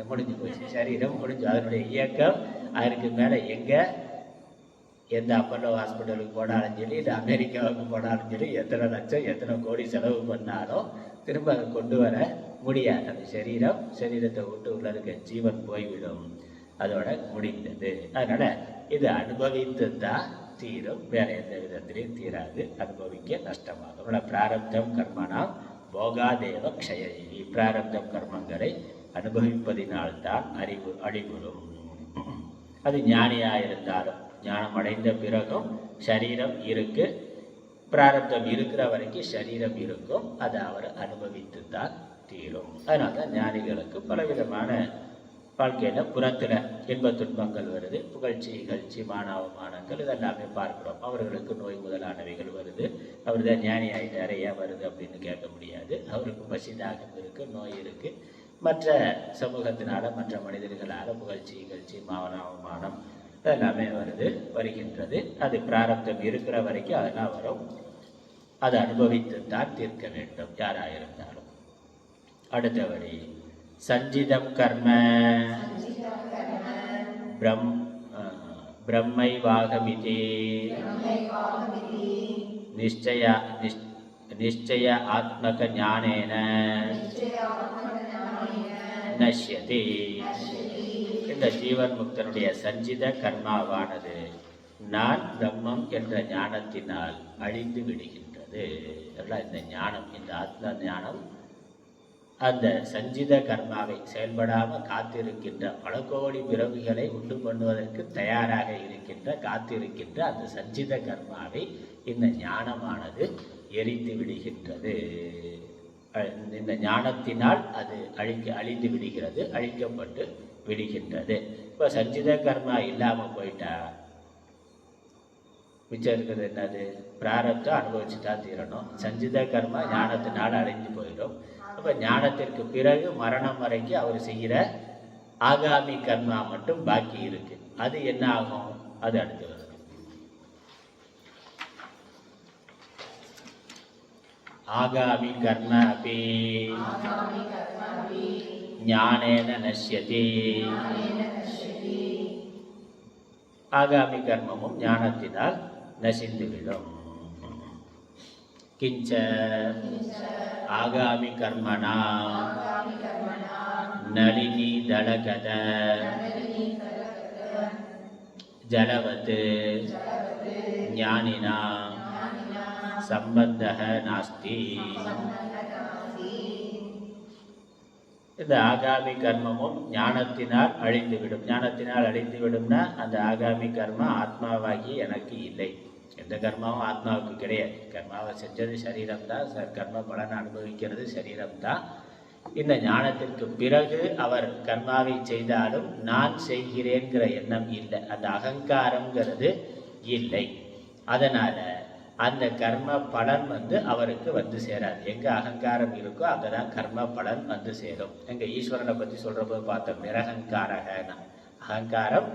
முடிஞ்சு போச்சு, சரீரம் முடிஞ்சு. அதனுடைய இயக்கம் அதற்கு மேலே எந்த அப்பல்லோ ஹாஸ்பிட்டலுக்கு போனாலும் சரி, இல்லை அமெரிக்காவுக்கு போனாலும் சரி, எத்தனை லட்சம் எத்தனை கோடி செலவு பண்ணாலும் திரும்ப அதை கொண்டு வர முடியாது. அந்த சரீரத்தை விட்டு உள்ள இருக்க ஜீவன் போய்விடும், அதோட முடிந்தது. அதனால இது அனுபவித்து தான் தீரும், வேற எந்த விதத்திலையும் தீராது, அனுபவிக்க நஷ்டமாகும். அதனால பிராரப்தம் கர்மனாம் போகாதேவ க்ஷயி. பிராரப்தம் கர்மங்களை அனுபவிப்பதினால்தான் அழிவுறும். அது ஞானியாக இருந்தாலும், ஞானம் அடைந்த பிறகும் சரீரம் இருக்கு, பிராரப்தம் இருக்கிற வரைக்கும் சரீரம் இருக்கும், அதை அவர் அனுபவித்து தான் தீரும். அதனால தான் ஞானிகளுக்கு பலவிதமான வாழ்க்கையில் புறத்தில் இன்ப துன்பங்கள் வருது, புகழ்ச்சி இகழ்ச்சி மானாவமானங்கள் இதெல்லாமே பார்க்குறோம். அவர்களுக்கு நோய் முதலானவைகள் வருது. அவர் தான் ஞானி ஆகிட்டாரு, ஏன் வருது அப்படின்னு கேட்க முடியாது. அவருக்கு பசி தாகம் இருக்குது, நோய் இருக்குது, மற்ற சமூகத்தினால மற்ற மனிதர்களால் புகழ்ச்சி இகழ்ச்சி மானாவமானம் இதெல்லாமே வருகின்றது. அது பிராரப்தம் இருக்கிற வரைக்கும் அதெல்லாம் வரும். அதை அனுபவித்து தான் தீர்க்க வேண்டும் யாராக இருந்தாலும். அடுத்த வழி சஞ்சிதம் கர்ம பிரம்மை வாகமிதி நிச்சய ஆத்மக ஞானேன நஷ்யதி. இந்த ஜீவன் முக்தனுடைய சஞ்சித கர்மாவானது நான் பிரம்மம் என்ற ஞானத்தினால் அழிந்து விடுகின்றது. அதெல்லாம் இந்த ஞானம், இந்த ஆத்ம ஞானம் அந்த சஞ்சித கர்மாவை செயல்படாமல் காத்திருக்கின்ற பல கோடி பிறவிகளை உண்டு பண்ணுவதற்கு தயாராக காத்திருக்கின்ற அந்த சஞ்சித கர்மாவை இந்த ஞானமானது எரித்து விடுகின்றது. இந்த ஞானத்தினால் அது அழிந்து விடுகிறது, அழிக்கப்பட்டு விடுகின்றது. இப்போ சஞ்சித கர்மா இல்லாமல் போயிட்டா மிச்சம் இருக்கிறது என்னது? பிராரப்தம் அனுபவிச்சு தான் தீரணும். சஞ்சித கர்மா ஞானத்தினால் அழிஞ்சு போயிடும். அப்போ ஞானத்திற்கு பிறகு மரணம் வரைக்கும் அவர் செய்கிற ஆகாமி கர்மா மட்டும் பாக்கி இருக்கு. அது என்ன ஆகும்? அது அடுத்து வரும். ஆகாமி கர்ம அப்படி ஞானேன நஷ்யதி. ஆகாமி கர்மமும் ஞானத்தினால் நசிந்துவிடும். கிஞ்ச ஆகாமி கர்மணா நளினி தளகத ஜலவத் ஞானினா சம்பந்தः நாஸ்தி. இந்த ஆகாமி கர்மமும் ஞானத்தினால் அழிந்துவிடும். ஞானத்தினால் அழிந்துவிடும்னா அந்த ஆகாமி கர்மா ஆத்மாவாகி எனக்கு இல்லை. எந்த கர்மாவும் ஆத்மாவுக்கு கிடையாது. கர்மாவை செஞ்சது சரீரம்தான், கர்ம பலனை அனுபவிக்கிறது சரீரம்தான். இந்த ஞானத்திற்கு பிறகு அவர் கர்மாவை செய்தாலும் நான் செய்கிறேங்கிற எண்ணம் இல்லை, அந்த அகங்காரங்கிறது இல்லை. அதனால அந்த கர்ம பலன் அவருக்கு சேராது. எங்க அகங்காரம் இருக்கோ அங்கதான் கர்ம பலன் சேரும். எங்க ஈஸ்வரனை பற்றி சொல்றபோது பார்த்தோம், நிரகங்காரகனா, அகங்காரம்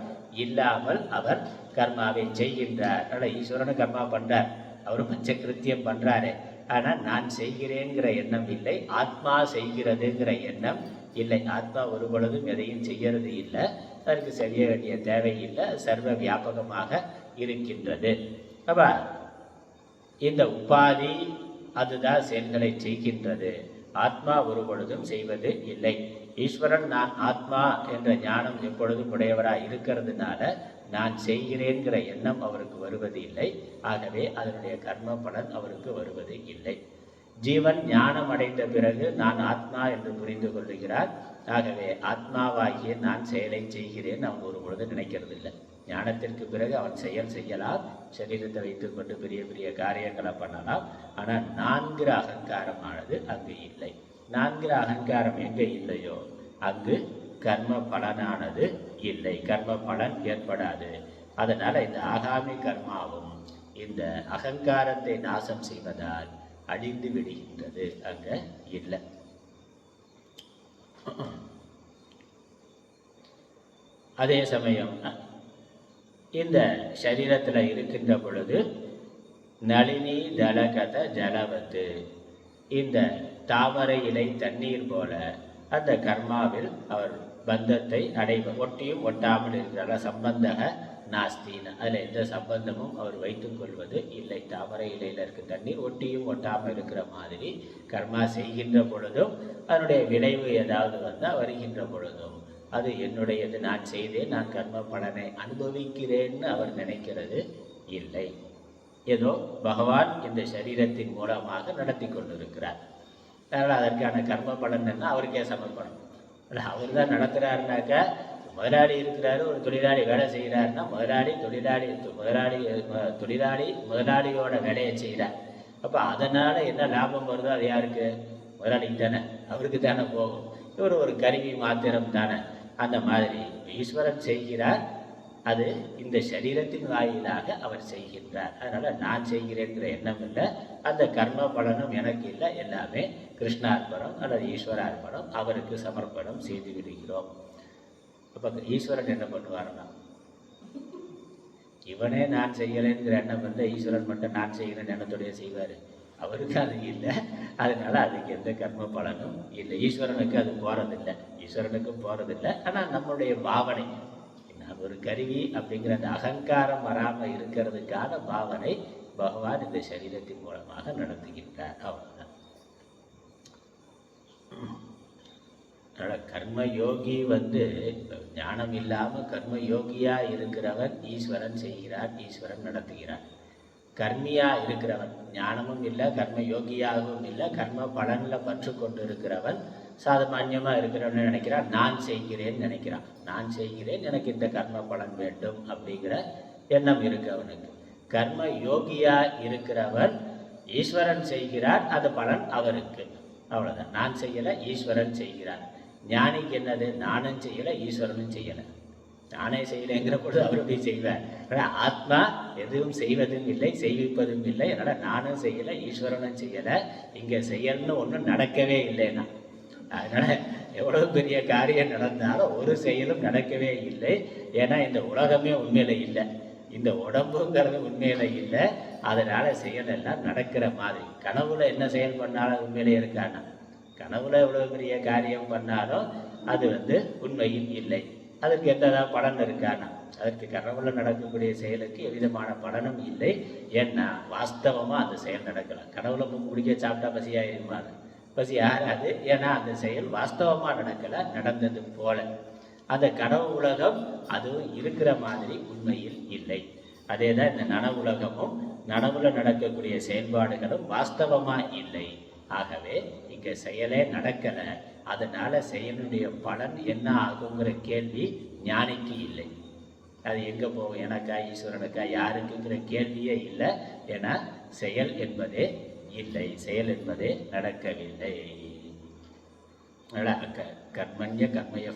இல்லாமல் அவர் கர்மாவை செய்கின்றார். அதனால ஈஸ்வரனு கர்மா பண்றார், அவரும் பஞ்சகிருத்தியம் பண்றாரு. ஆனால் நான் செய்கிறேங்கிற எண்ணம் இல்லை, ஆத்மா செய்கிறதுங்கிற எண்ணம் இல்லை. ஆத்மா ஒரு பொழுதும் எதையும் செய்யறது இல்லை, அதற்கு செய்ய வேண்டிய தேவையில்லை, சர்வ வியாபகமாக இருக்கின்றது. அப்ப இந்த உபாதி அதுதான் செயல்களை செய்கின்றது, ஆத்மா ஒரு பொழுதும் செய்வது இல்லை. ஈஸ்வரன் நான் ஆத்மா என்ற ஞானம் எப்பொழுதும் உடையவராக இருக்கிறதுனால நான் செய்கிறேங்கிற எண்ணம் அவருக்கு வருவது இல்லை. ஆகவே அதனுடைய கர்ம பலன் அவருக்கு வருவது இல்லை. ஜீவன் ஞானம் அடைந்த பிறகு நான் ஆத்மா என்று புரிந்து கொள்ளுகிறார். ஆகவே ஆத்மாவாகிய நான் செயலை செய்கிறேன் அவன் ஒரு பொழுது நினைக்கிறது இல்லை. ஞானத்திற்கு பிறகு அவன் செய்யலாம், சரீரத்தை வைத்துக் கொண்டு பெரிய பெரிய காரியங்களை பண்ணலாம். ஆனால் நான்கிற அகங்காரமானது அங்கு இல்லை. நான்கிற அகங்காரம் எங்கே இல்லையோ அங்கு கர்ம பலனானது இல்லை, கர்ம பலன் ஏற்படாது. அதனால் இந்த ஆகாமி கர்மாவும் இந்த அகங்காரத்தை நாசம் செய்வதால் அழிந்து விடுகின்றது, அங்கே இல்லை. அதே சமயம் இந்த சரீரத்தில் இருக்கின்ற பொழுது நளினி தலகத ஜலவத்து, இந்த தாமரை இலை தண்ணீர் போல அந்த கர்மாவில் அவர் பந்தத்தை அடைவர். ஒட்டியும் ஒட்டாமல் இருக்கிறார். சம்பந்தக நாஸ்தின்னு, அதில் எந்த சம்பந்தமும் அவர் வைத்துக் கொள்வது இல்லை. தாமரை இலையில் இருக்க தண்ணீர் ஒட்டியும் ஒட்டாமல் இருக்கிற மாதிரி கர்மா செய்கின்ற பொழுதும் அதனுடைய விளைவு ஏதாவது வந்தால் வருகின்ற பொழுதும் அது என்னுடையது, நான் செய்தேன், நான் கர்ம பலனை அனுபவிக்கிறேன்னு அவர் நினைக்கிறது இல்லை. ஏதோ பகவான் இந்த சரீரத்தின் மூலமாக நடத்தி கொண்டிருக்கிறார். அதனால் அதற்கான கர்ம பலன் என்ன அவருக்கே சமர்ப்பணம். அவர் தான் நடத்துகிறாருனாக்கா, முதலாளி இருக்கிறாரு, ஒரு தொழிலாளி வேலை செய்கிறாருன்னா முதலாளியோட வேலையை செய்கிறார். அப்போ அதனால் என்ன லாபம் வருதோ அது யாருக்கு? முதலாளிக்கு தானே, அவருக்கு தானே போகும். இவர் ஒரு கருவி மாத்திரம் தானே. அந்த மாதிரி ஈஸ்வரன் செய்கிறார், அது இந்த சரீரத்தின் வாயிலாக அவர் செய்கின்றார். அதனால் நான் செய்கிறேங்கிற எண்ணம் இல்லை, அந்த கர்ம பலனும் எனக்கு இல்லை, எல்லாமே கிருஷ்ணார்ப்பணம் அல்லது ஈஸ்வரார்ப்பணம், அவருக்கு சமர்ப்பணம் செய்து விடுகிறோம். அப்போ ஈஸ்வரன் என்ன பண்ணுவார்னா, இவனே நான் செய்யலைங்கிற எண்ணம் வந்து ஈஸ்வரன் மட்டும் நான் செய்கிறேன் எண்ணத்துடைய செய்வார். அவருக்கு அது இல்லை, அதனால் அதுக்கு எந்த கர்ம பலனும் இல்லை. ஈஸ்வரனுக்கு அது போகிறதில்லை, ஈஸ்வரனுக்கும் போகிறதில்லை. ஆனால் நம்மளுடைய பாவனை, நான் ஒரு கருவி அப்படிங்கிற அந்த அகங்காரம் வராமல் இருக்கிறதுக்கான பாவனை பகவான் இந்த சரீரத்தின் மூலமாக நடத்துகின்றார். அவ்வளோதான். அதனால் கர்மயோகி வந்து ஞானம் இல்லாமல் கர்மயோகியாக இருக்கிறவன் ஈஸ்வரன் செய்கிறார், ஈஸ்வரன் நடத்துகிறார். கர்மியாக இருக்கிறவன், ஞானமும் இல்லை, கர்ம யோகியாகவும் இல்லை, கர்ம பலனில் பற்று கொண்டு இருக்கிறவன், சாமான்யமாக இருக்கிறவன் நினைக்கிறான் நான் செய்கிறேன்னு நினைக்கிறான். நான் செய்கிறேன், எனக்கு இந்த கர்ம பலன் வேண்டும் அப்படிங்கிற எண்ணம் இருக்கு அவனுக்கு. கர்ம யோகியாக இருக்கிறவன் ஈஸ்வரன் செய்கிறார், அது பலன் அவருக்கு. அவ்வளோதான். நான் செய்யலை, ஈஸ்வரன் செய்கிறார். ஞானிக்கு என்னது? நானும் செய்யலை, ஈஸ்வரனும் செய்யலை. நானே செய்யலைங்கிற பொழுது அவருடைய செய்வார். ஆனால் ஆத்மா எதுவும் செய்வதும் இல்லை, செய்விப்பதும் இல்லை. அதனால் நானும் செய்யலை, ஈஸ்வரனும் செய்யலை. இங்கே செயல்னு ஒன்றும் நடக்கவே இல்லைன்னா, அதனால் எவ்வளோ பெரிய காரியம் நடந்தாலும் ஒரு செயலும் நடக்கவே இல்லை. ஏன்னா இந்த உலகமே உண்மையில இல்லை, இந்த உடம்புங்கிறது உண்மையில இல்லை. அதனால் செயலெல்லாம் நடக்கிற மாதிரி. கனவுல என்ன செயல் பண்ணாலும் உண்மையிலே இருக்கானா? கனவுல எவ்வளோ பெரிய காரியம் பண்ணாலும் அது வந்து உண்மையில் இல்லை. அதற்கு எந்ததான் பலன் இருக்கானா? அதற்கு கனவுல நடக்கக்கூடிய செயலுக்கு எவ்விதமான பலனும் இல்லை. ஏன்னா வாஸ்தவமாக அந்த செயல் நடக்கலாம். கனவுல குடிக்க சாப்பிட்டா பசியாயிருமா? பசி ஆறாது. ஏன்னா அந்த செயல் வாஸ்தவமாக நடக்கலை, நடந்தது போல. அந்த கனவு உலகம் அதுவும் இருக்கிற மாதிரி உண்மையில் இல்லை. அதே தான் இந்த நனவு உலகமும், நனவுல நடக்கக்கூடிய செயல்பாடுகளும் வாஸ்தவமாக இல்லை. ஆகவே இங்கே செயலே நடக்கலை. அதனால செயலுடைய பலன் என்ன ஆகுங்கிற கேள்வி ஞானிக்கு இல்லை. அது எங்கே போகும்? எனக்கா, ஈஸ்வரனுக்கா, யாருக்குங்கிற கேள்வியே இல்லை. ஏன்னா செயல் என்பதே இல்லை, செயல் என்பதே நடக்கவில்லை. கர்மண்ய கர்மய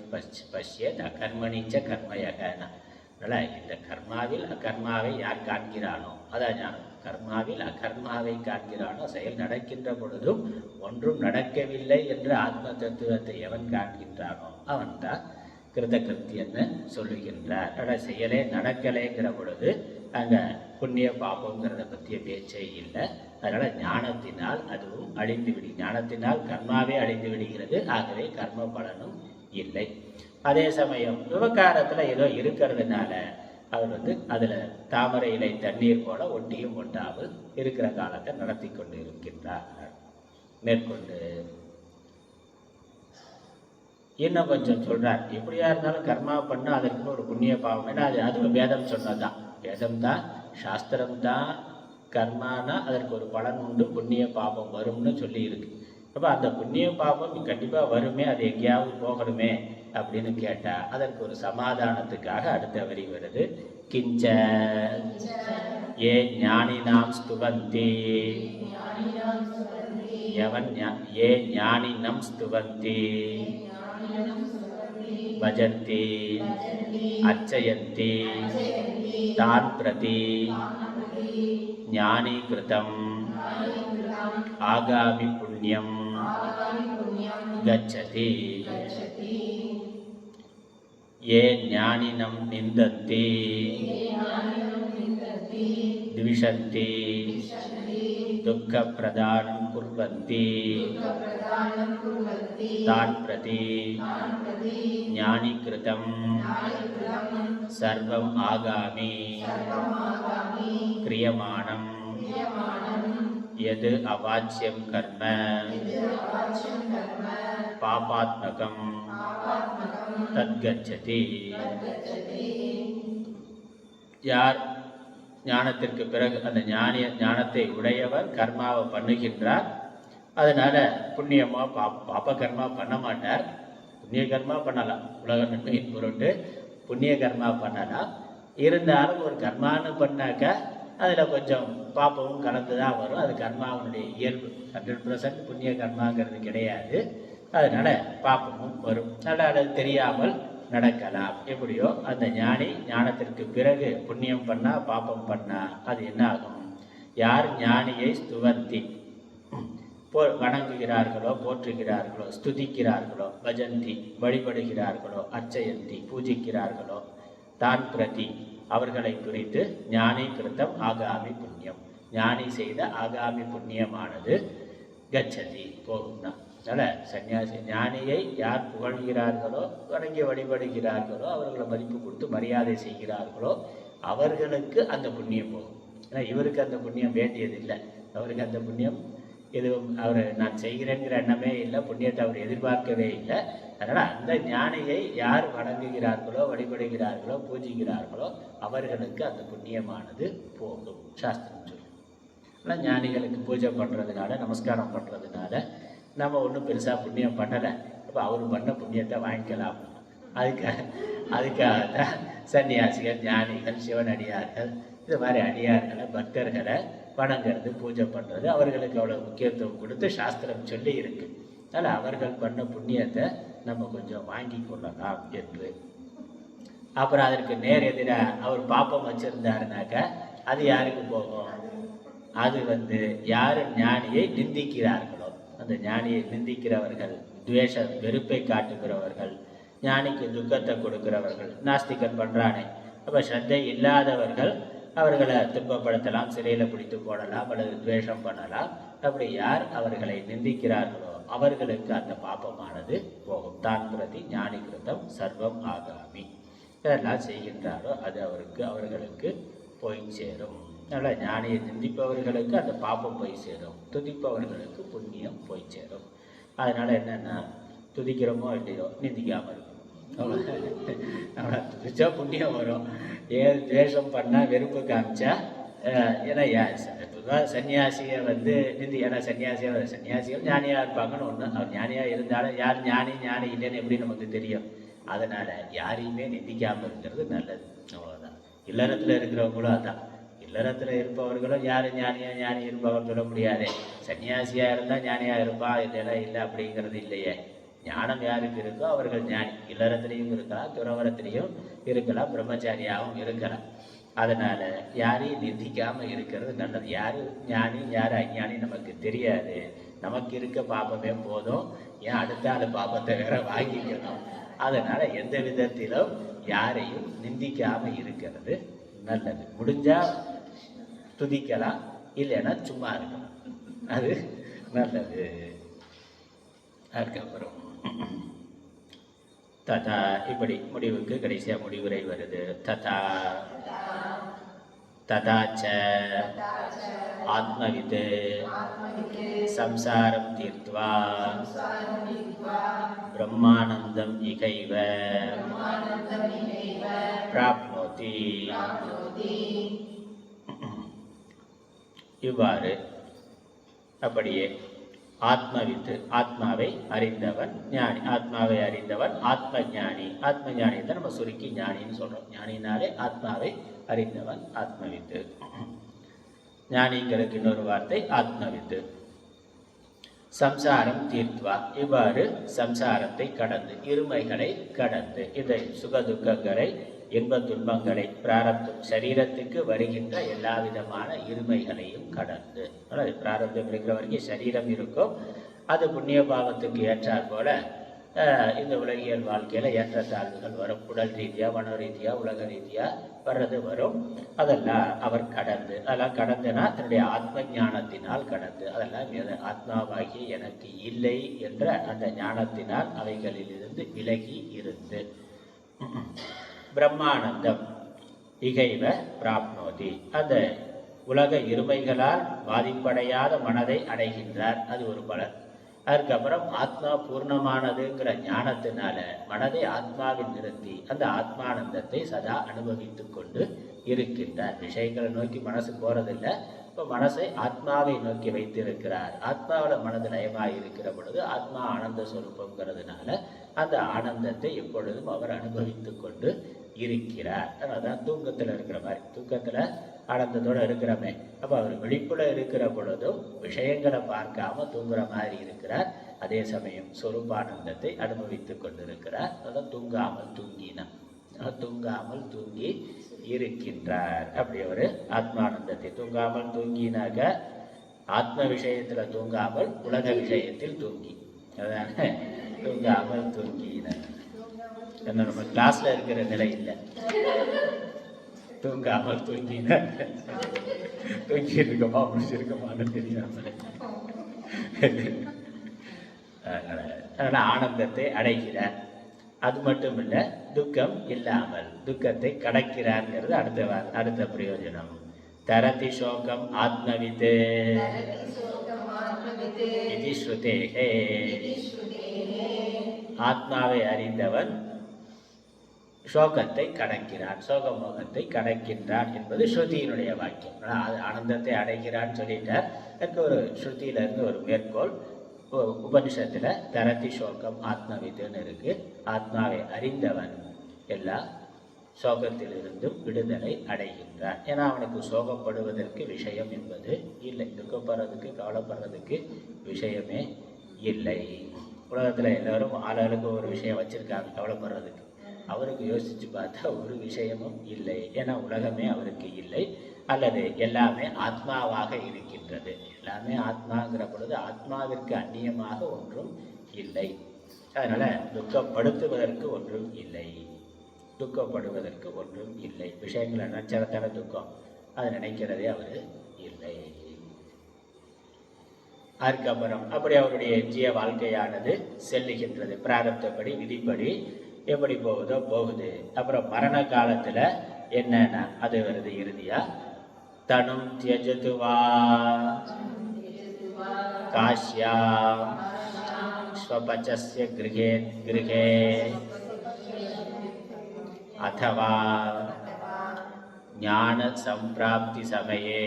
பஷ்யத் அகர்மணிச்ச கர்மயகனா. அதனால் இந்த கர்மாவில் அகர்மாவை யார் காண்கிறானோ அதான் ஞானம். கர்மாவில் அகர்மாவை காண்கிறானோ, செயல் நடக்கின்ற பொழுதும் ஒன்றும் நடக்கவில்லை என்ற ஆத்ம தத்துவத்தை எவன் காண்கின்றானோ அவன்தான் கிருதகிருத்தியன்னு சொல்லுகின்றார். ஆனால் செயலே நடக்கலைங்கிற பொழுது அங்கே புண்ணிய பாபங்கிறத பற்றிய பேச்சே இல்லை. அதனால் ஞானத்தினால் அதுவும் அழிந்து ஞானத்தினால் கர்மாவே அழிந்து விடுகிறது. ஆகவே கர்ம பலனும் இல்லை. அதே சமயம் விவகாரத்தில் ஏதோ இருக்கிறதுனால அவர் வந்து அதில் தாமரை இலை தண்ணீர் போல ஒட்டியும் ஒட்டாமல் இருக்கிற காலத்தை நடத்தி கொண்டு இருக்கின்றார். மேற்கொண்டு இன்னும் கொஞ்சம் சொல்கிறார். எப்படியா இருந்தாலும் கர்மா பண்ணால் அதற்கு ஒரு புண்ணிய பாவம். ஏன்னா அது வேதம் சொன்னதுதான், வேதம்தான், சாஸ்திரம்தான். கர்மானா அதற்கு ஒரு பலன் உண்டு, புண்ணிய பாபம் வரும்னு சொல்லி இருக்கு. அப்போ அந்த புண்ணிய பாபம் கண்டிப்பாக வருமே, அது எங்கேயாவது போகணுமே அப்படின்னு கேட்டால் அதற்கு ஒரு சமாதானத்துக்காக அடுத்த வரி வருது. கிஞ்ச ஏ ஞானினாம் ஸ்துவந்தி, எவன் ஏ ஞானினம் ஸ்துவந்தி பஜந்தி அர்ச்சயந்தி தான் பிரதி ஞானீகிருதம் ஆகாமி புண்ணியம் கச்சதி. ये ज्ञानिनं निन्दन्ति द्विषन्ति दुःखप्रदानं कुर्वन्ति तान् प्रति ज्ञानीकृतं सर्वम् आगामि क्रियमाणं यद् अवाच्यं कर्म पापात्मकं தத்கச்சதி. யார் ஞானத்திற்கு பிறகு அந்த ஞானத்தை உடையவர் கர்மாவை பண்ணுகின்றார், அதனால புண்ணியமா பாப்ப கர்மா பண்ண மாட்டார். புண்ணிய கர்மா பண்ணலாம், உலக நன்மையின் பொருட்டு புண்ணிய கர்மா பண்ணலாம். இருந்தாலும் ஒரு கர்மான்னு பண்ணாக்க அதில் கொஞ்சம் பாப்பமும் கலந்து தான் வரும். அது கர்மாவுடைய இயல்பு. 100% புண்ணிய கர்மாங்கிறது கிடையாது. அதனால பாப்பமும் வரும். அல்லது தெரியாமல் நடக்கலாம். எப்படியோ அந்த ஞானி ஞானத்திற்கு பிறகு புண்ணியம் பண்ணா பாப்பம் பண்ணா அது என்ன ஆகும்? யார் ஞானியை ஸ்துவந்தி வணங்குகிறார்களோ, போற்றுகிறார்களோ, ஸ்துதிக்கிறார்களோ, பஜந்தி வழிபடுகிறார்களோ, அர்ச்சயந்தி பூஜிக்கிறார்களோ, தான் பிரதி அவர்களை குறித்து ஞானி கிருத்தம் ஆகாமி புண்ணியம் ஞானி செய்த ஆகாமி புண்ணியமானது கச்சதி போகும்னா. அதனால் சன்னியாசி ஞானியை யார் புகழ்கிறார்களோ, வணங்கி வழிபடுகிறார்களோ, அவர்களை மதிப்பு கொடுத்து மரியாதை செய்கிறார்களோ அவர்களுக்கு அந்த புண்ணியம் போகும். ஏன்னா இவருக்கு அந்த புண்ணியம் வேண்டியதில்லை. அவருக்கு அந்த புண்ணியம் எதுவும் அவர் நான் செய்கிறேங்கிற எண்ணமே இல்லை, புண்ணியத்தை அவர் எதிர்பார்க்கவே இல்லை. அதனால் அந்த ஞானியை யார் வணங்குகிறார்களோ, வழிபடுகிறார்களோ, பூஜிக்கிறார்களோ அவர்களுக்கு அந்த புண்ணியமானது போகும் சாஸ்திரம் சொல்லி. ஆனால் ஞானிகளுக்கு பூஜை பண்ணுறதுனால, நமஸ்காரம் பண்ணுறதுனால நம்ம ஒன்றும் பெருசாக புண்ணியம் பண்ணலை. அப்போ அவர் பண்ண புண்ணியத்தை வாங்கிக்கலாம். அதுக்காகத்தான் சன்னியாசிகள், ஞானிகள், சிவனடியார்கள், இது மாதிரி அடியார்களை, பக்தர்களை வணங்கிறது, பூஜை பண்ணுறது அவர்களுக்கு அவ்வளோ முக்கியத்துவம் கொடுத்து சாஸ்திரம் சொல்லி இருக்கு. அதனால் அவர்கள் பண்ண புண்ணியத்தை நம்ம கொஞ்சம் வாங்கி கொள்ளலாம் என்று. அப்புறம் அதற்கு நேர் எதிராக அவர் பாப்பம் வச்சிருந்தாருனாக்கா அது யாருக்கு போகும்? அது யார் ஞானியை நிந்திக்கிறார்களோ, அந்த ஞானியை நிந்திக்கிறவர்கள், துவேஷ வெறுப்பை காட்டுகிறவர்கள், ஞானிக்கு துக்கத்தை கொடுக்கிறவர்கள், நாஸ்திகன் பண்ணுறானே, அப்போ ஸ்ரத்தை இல்லாதவர்கள் அவர்களை துன்பப்படுத்தலாம், சிறையில் பிடித்து போடலாம், அல்லது துவேஷம் பண்ணலாம். அப்படி யார் அவர்களை நிந்திக்கிறார்களோ அவர்களுக்கு அந்த பாப்பமானது போகும். தான் பிரதி ஞானி கிருத்தம் சர்வம் ஆகாமி. இதெல்லாம் செய்கின்றாரோ அது அவர்களுக்கு போய் சேரும். அதனால் ஞானியை நிந்திப்பவர்களுக்கு அந்த பாப்பம் போய் சேரும், துதிப்பவர்களுக்கு புண்ணியம் போய் சேரும். அதனால் என்னென்னா, துதிக்கிறோமோ இல்லையோ நிந்திக்காமல் இருக்கும். அவ்வளோ துதிச்சா புண்ணியம் வரும். ஏன் துவேஷம் பண்ணால், வெறுப்பு காமிச்சா, ஏன்னா சன்னியாசியை நிந்தி, ஏன்னா சன்னியாசிகள் ஞானியாக இருப்பாங்கன்னு ஒன்று. அவர் ஞானியாக இருந்தாலும் யார் ஞானி இல்லைன்னு எப்படி நமக்கு தெரியும்? அதனால் யாரையுமே நிந்திக்காமல் இருக்கிறது நல்லது. அவ்வளோதான். இல்லறத்தில் இருக்கிறவங்களும் அதான். இல்லறத்தில் இருப்பவர்களும் யார் ஞானி இருப்பவர் சொல்ல முடியாது. சன்னியாசியாக இருந்தால் ஞானியாக இருப்பா, இல்லைன்னா இல்லை அப்படிங்கிறது இல்லையே. ஞானம் யாருக்கு இருக்கோ அவர்கள் ஞானி. இல்லறத்திலையும் இருக்கலாம், துறவரத்திலையும் இருக்கலாம், பிரம்மச்சாரியாகவும் இருக்கலாம். அதனால் யாரையும் நிந்திக்காமல் இருக்கிறது நல்லது. யார் ஞானி யார் அஞ்ஞானி நமக்கு தெரியாது. நமக்கு இருக்க பாப்பமே போதும், ஏன் அடுத்த ஆள் பாப்பத்தை வேற வாங்கிக்கணும். அதனால் எந்த விதத்திலும் யாரையும் நிந்திக்காமல் இருக்கிறது நல்லது. முடிஞ்சால் துதிக்கலாம், இல்லைன்னா சும்மா இருக்கலாம், அது நல்லது. அதுக்கப்புறம் ததா இப்படி முடிவுக்கு கடைசியாக முடிவுரை வருது. ததாச்ச ஆத்மவித் சம்சாரம் தீர்த்வா பிரம்மானந்தம் இகைவ பிராப்னோதி. இவ்வாறு அப்படியே ஆத்மவித்து ஆத்மாவை அறிந்தவன் ஞானி. ஆத்மாவை அறிந்தவன் ஆத்ம ஞானி. ஆத்ம ஞானியை தான் நம்ம சுருக்கி ஞானின்னு சொல்கிறோம். ஞானினாலே ஆத்மாவை அறிந்தவன் ஆத்மவித்து. ஞானிங்களுக்கு இன்னொரு வார்த்தை ஆத்மவித்து. சம்சாரம் தீர்த்வா, இவ்வாறு சம்சாரத்தை கடந்து, இருமைகளை கடந்து, இதை சுகதுக்கங்களை இன்ப துன்பங்களை பிராரப்தம் சரீரத்துக்கு வருகின்ற எல்லா விதமான இருமைகளையும் கடந்து, பிராரப்தம் இருக்கிற வரைக்கும் சரீரம் இருக்கும். அது புண்ணிய பாவத்துக்கு ஏற்றால் போல இந்த உலகியல் வாழ்க்கையில் ஏற்றத்தாழ்வுகள் வரும். உடல் ரீதியாக, மனோ ரீதியாக, உலக ரீதியாக வர்றது வரும். அதெல்லாம் அவர் கடந்து, அதெல்லாம் கடந்துனா தன்னுடைய ஆத்ம ஞானத்தினால் கடந்து, அதெல்லாம் ஆத்மாவாகி எனக்கு இல்லை என்ற அந்த ஞானத்தினால் அவைகளிலிருந்து விலகி இருந்து பிரம்மானந்தம் இகைவ பிராப்னோதி, அந்த உலக இருமைகளால் பாதிப்படையாத மனதை அடைகின்றார். அது ஒரு பலன். அதுக்கப்புறம் ஆத்மா பூர்ணமானதுங்கிற ஞானத்தினால மனதை ஆத்மாவில் நிறுத்தி அந்த ஆத்மானந்தத்தை சதா அனுபவித்து கொண்டு இருக்கின்றார். விஷயங்களை நோக்கி மனசு போறதில்லை. இப்போ மனசை ஆத்மாவை நோக்கி வைத்திருக்கிறார். ஆத்மாவில் மனது லயமாக இருக்கிற பொழுது ஆத்மா ஆனந்த ஸ்வரூபங்கிறதுனால அந்த ஆனந்தத்தை எப்பொழுதும் அவர் அனுபவித்து கொண்டு இருக்கிறார். அதான் தூக்கத்தில் இருக்கிற மாதிரி, தூக்கத்தில் ஆனந்தத்தோடு இருக்கிறோமே. அப்போ அவர் விழிப்புல இருக்கிற பொழுதும் விஷயங்களை பார்க்காம தூங்குற மாதிரி இருக்கிறார். அதே சமயம் சொரூபானந்தத்தை அனுபவித்து கொண்டிருக்கிறார். அதான் தூங்காமல் தூங்கினார், தூங்காமல் தூங்கி இருக்கின்றார். அப்படி அவர் ஆத்மானந்தத்தை தூங்காமல் தூங்கினாக்க ஆத்ம விஷயத்தில் தூங்காமல் உலக விஷயத்தில் தூங்கி, அதான தூங்காமல் தூங்கினார். என்ன நம்ம கிளாஸ்ல இருக்கிற நிலை இல்லை, தூங்காமல் தூங்கினார். தூங்கி இருக்கமா முடிச்சிருக்கமான்னு தெரியாமல் அதனால ஆனந்தத்தை அடைகிறார். அது மட்டும் இல்லை, துக்கம் இல்லாமல் துக்கத்தை கடக்கிறார்ங்கிறது அடுத்த பிரயோஜனம். தரதி சோகம் ஆத்மவித் இது ஸ்ருதேஹே, ஆத்மாவை அறிந்தவன் சோகத்தை கடக்கிறான், சோகமோகத்தை கடக்கின்றான் என்பது ஸ்ருதியினுடைய வாக்கியம். ஆனந்தத்தை அடைகிறான்னு சொல்லிட்டார். அதுக்கு ஒரு ஸ்ருதியிலிருந்து ஒரு மேற்கோள் உபனிஷத்தில் தரதி சோகம் ஆத்மவித்துன்னு இருக்கு. ஆத்மாவை அறிந்தவன் எல்லா சோகத்திலிருந்தும் விடுதலை அடைகின்றான். ஏன்னா அவனுக்கு சோகப்படுவதற்கு விஷயம் என்பது இல்லை, துக்கப்படுறதுக்கு கவலைப்படுறதுக்கு விஷயமே இல்லை. உலகத்தில் எல்லோரும் ஆளுக்கு ஒரு விஷயம் வச்சுருக்காங்க கவலைப்படுறதுக்கு. அவருக்கு யோசித்து பார்த்தா ஒரு விஷயமும் இல்லை. ஏன்னா உலகமே அவருக்கு இல்லை, அல்லது எல்லாமே ஆத்மாவாக இருக்கின்றது. எல்லாமே ஆத்மாங்கிற பொழுது ஆத்மாவிற்கு அந்நியமாக ஒன்றும் இல்லை. அதனால் துக்கப்படுத்துவதற்கு ஒன்றும் இல்லை, துக்கப்படுவதற்கு ஒன்றும் இல்லை. விஷயங்களை நினைச்சதான துக்கம், அதை நினைக்கிறதே அவர் இல்லை. அதுக்கப்புறம் அப்படி அவருடைய ஜீவ வாழ்க்கையானது செல்லுகின்றது. பிராரப்தப்படி விதிப்படி எப்படி போகுதோ போகுது. அப்புறம் மரண காலத்தில் என்னன்னா அது வருது இறுதியா, தனும் தியஜதுவா காஷ்யா ஸ்வபச்சஸ்ய கிருஹே கிருஹே அथवा ஞான சம்பிராப்தி சமயே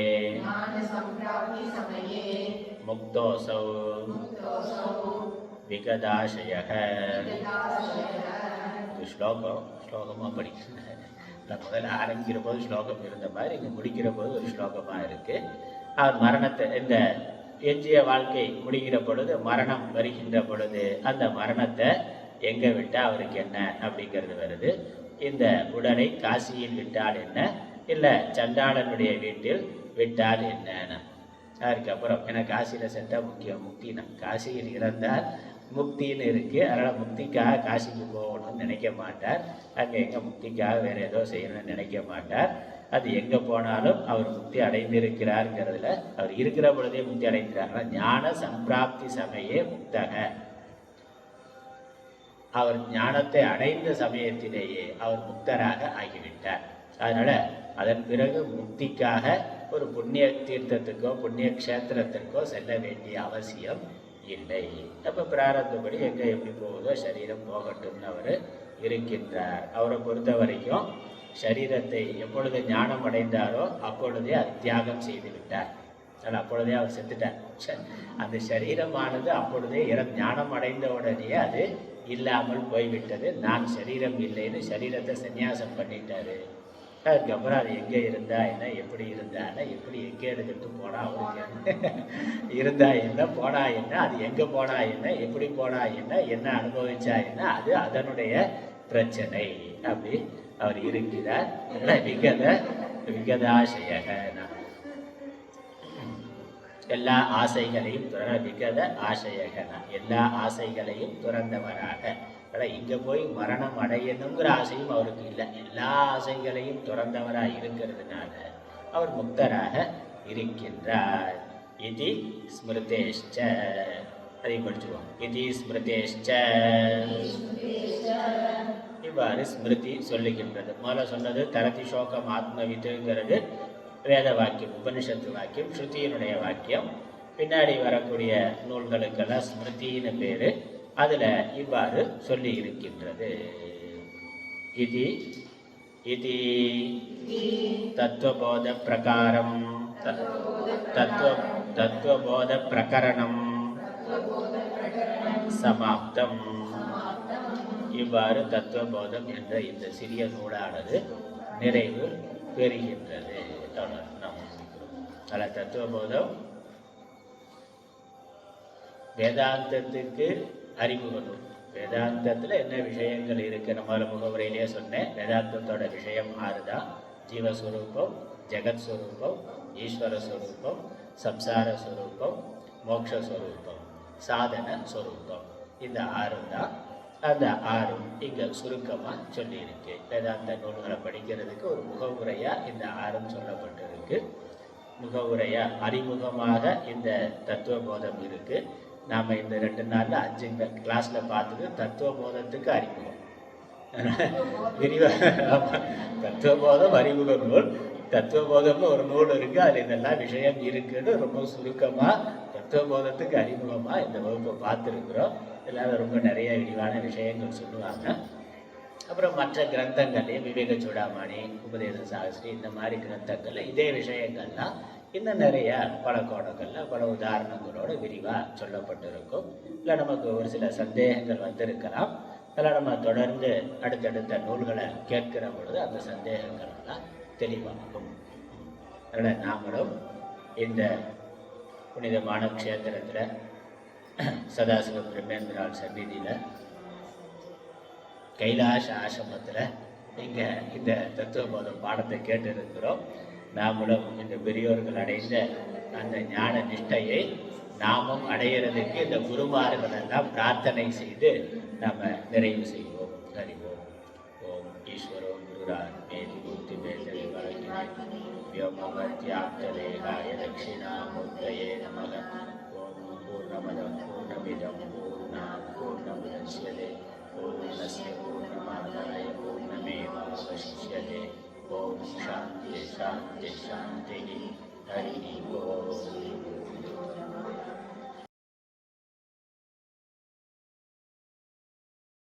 முக்தோசௌ விகதாசயः. இது ஸ்லோகமாக படிக்கிறேன். நான் முதல்ல ஆரம்பிக்கிற போது ஸ்லோகம் இருந்த மாதிரி இங்கே முடிக்கிற போது ஒரு ஸ்லோகமாக இருக்குது. அவர் மரணத்தை, இந்த எஞ்சிய வாழ்க்கை முடிகிற பொழுது மரணம் வருகின்ற பொழுது அந்த மரணத்தை எங்கே விட்டால் அவருக்கு என்ன அப்படிங்கிறது வருது. இந்த உடலை காசியில் விட்டால் என்ன, இல்லை சண்டாளனுடைய வீட்டில் விட்டால் என்னன்னு. அதுக்கப்புறம் ஏன்னா காசியில் சென்றால் முக்கியம் முக்தினா, காசியில் இறந்தால் முக்தின்னு இருக்குது. அதனால் முக்திக்காக காசிக்கு போகணும்னு நினைக்க மாட்டார். அங்கே எங்கே முக்திக்காக வேறு ஏதோ செய்யணும்னு நினைக்க மாட்டார். அது எங்கே போனாலும் அவர் முக்தி அடைந்திருக்கிறாருங்கிறதுல அவர் இருக்கிற பொழுதே முக்தி அடைந்திருக்கிறார். ஞான சம்பிராப்தி சமயே முக்தக, அவர் ஞானத்தை அடைந்த சமயத்திலேயே அவர் முக்தராக ஆகிவிட்டார். அதனால் அதன் பிறகு முக்திக்காக ஒரு புண்ணிய தீர்த்தத்துக்கோ புண்ணிய க்ஷேத்திரத்திற்கோ செல்ல வேண்டிய அவசியம் இல்லை. அப்போ பிராரத்தப்படி எங்கே எப்படி போகுதோ சரீரம் போகட்டும்னு அவர் இருக்கின்றார். அவரை பொறுத்த வரைக்கும் சரீரத்தை எப்பொழுது ஞானம் அடைந்தாரோ அப்பொழுதே அது தியாகம் செய்து விட்டார். அதனால் அப்பொழுதே அவர் செத்துட்டார். அந்த சரீரமானது அப்பொழுதே ஞானம் அடைந்த உடனே அது இல்லாமல் போய்விட்டது. நான் சரீரம் இல்லைன்னு சரீரத்தை சந்நியாசம் பண்ணிட்டாரு. அதுக்கப்புறம் அது எங்கே இருந்தா என்ன, எப்படி இருந்தா என்ன, எப்படி எங்கே எடுத்துட்டு போனா அவருக்கு இருந்தா என்ன, போனா என்ன, அது எங்கே போனா என்ன, எப்படி போனா என்ன, என்ன அனுபவிச்சா என்ன, அது அதனுடைய பிரச்சனை. அப்படி அவர் இருக்கிறார். விகதாசையக எல்லா ஆசைகளையும் விகத ஆசையகனா எல்லா ஆசைகளையும் துறந்தவராக. இங்கே போய் மரணம் அடையணுங்கிற ஆசையும் அவருக்கு இல்லை. எல்லா ஆசைகளையும் துறந்தவராக இருக்கிறதுனால அவர் முக்தராக இருக்கின்றார். இது ஸ்மிருதேஷ்ச, அதை படிச்சுருவோம். இது ஸ்மிருதேஷ்ச, இவ்வாறு ஸ்மிருதி சொல்லுகின்றது. முதல்ல சொன்னது தரதி சோகம் ஆத்மவித்துங்கிறது வேத வாக்கியம், உபனிஷத்து வாக்கியம், ஸ்ருதியினுடைய வாக்கியம். பின்னாடி வரக்கூடிய நூல்களுக்கெல்லாம் ஸ்மிருதின்னு பேர். அதில் இவ்வாறு சொல்லி இருக்கின்றது. இது இது தத்துவபோத பிரகாரம் தத்துவபோத பிரகரணம் சமாப்தம். இவ்வாறு தத்துவபோதம் என்ற இந்த சிறிய நூலானது நிறைவு பெறுகின்றது. பல தத்துவபோதம் வேதாந்தத்துக்கு அறிமுக நூல். வேதாந்தத்தில் என்ன விஷயங்கள் இருக்குது, நம்மள முகவுரையிலே சொன்னேன். வேதாந்தத்தோட விஷயம் 6 தான். ஜீவஸ்வரூபம், ஜெகத்ஸ்வரூபம், ஈஸ்வரஸ்வரூபம், சம்சாரஸ்வரூபம், மோக்ஷஸ்வரூபம், சாதன ஸ்வரூபம். இந்த 6 தான். அந்த 6 இங்கே சுருக்கமாக சொல்லியிருக்கு. வேதாந்த நூல்களை படிக்கிறதுக்கு ஒரு முகவுரையாக இந்த 6 சொல்லப்பட்டிருக்கு. முகவுரையாக அறிமுகமாக இந்த தத்துவபோதம் இருக்குது. நாம் இந்த 2 நாளில் 5 கிளாஸில் பார்த்துட்டு தத்துவபோதத்துக்கு அறிமுகம் விரிவாக. தத்துவபோதம் அறிமுக நூல், தத்துவபோதம்னு ஒரு நூல் இருக்குது. அதில் இதெல்லாம் விஷயம் இருக்குன்னு ரொம்ப சுருக்கமாக தத்துவபோதத்துக்கு அறிமுகமாக இந்த வகுப்பை பார்த்துருக்குறோம். எல்லாரும் ரொம்ப நிறைய விரிவான விஷயங்கள் சொல்லுவாங்க. அப்புறம் மற்ற கிரந்தங்கள்லேயும் விவேக சூடாமணி, உபதேச சாஸ்திரி, இந்த மாதிரி கிரந்தங்களில் இதே விஷயங்கள்லாம் இன்னும் நிறைய பல கோணங்களில் பல உதாரணங்களோடு விரிவாக சொல்லப்பட்டிருக்கும். இல்லை நமக்கு ஒரு சில சந்தேகங்கள் வந்திருக்கலாம். அதெல்லாம் நம்ம தொடர்ந்து அடுத்தடுத்த நூல்களை கேட்கிற பொழுது அந்த சந்தேகங்கள்லாம் தெளிவாகும். அதனால் நாமளும் இந்த புனிதமான க்ஷேத்திரத்தில் சதாசிவ பிரம்மேந்திரால் சந்நிதியில் கைலாச ஆசிரமத்தில் இங்கே இந்த தத்துவபோதம் பாடத்தை கேட்டு இருக்கிறோம். நாமளும் இந்த பெரியோர்கள் அடைந்த அந்த ஞான நிஷ்டையை நாமும் அடையிறதுக்கு இந்த குருமார்கள் எல்லாம் பிரார்த்தனை செய்து நாம் நிறைவு செய்வோம். அறிவோம். ஓம் ஈஸ்வரோ குருரான் மேதி மூர்த்தி மேதவி வழங்கினே व्योमवत्याप्तदेहाय दक्षिणामूर्तये नमः। ओम पूर्णमदं पूर्णमिदं पूर्णात् पूर्णमुदच्यते पूर्णस्य पूर्णमादाय पूर्णमेवावशिष्यते। ओम शान्ति शान्ति शान्तिः।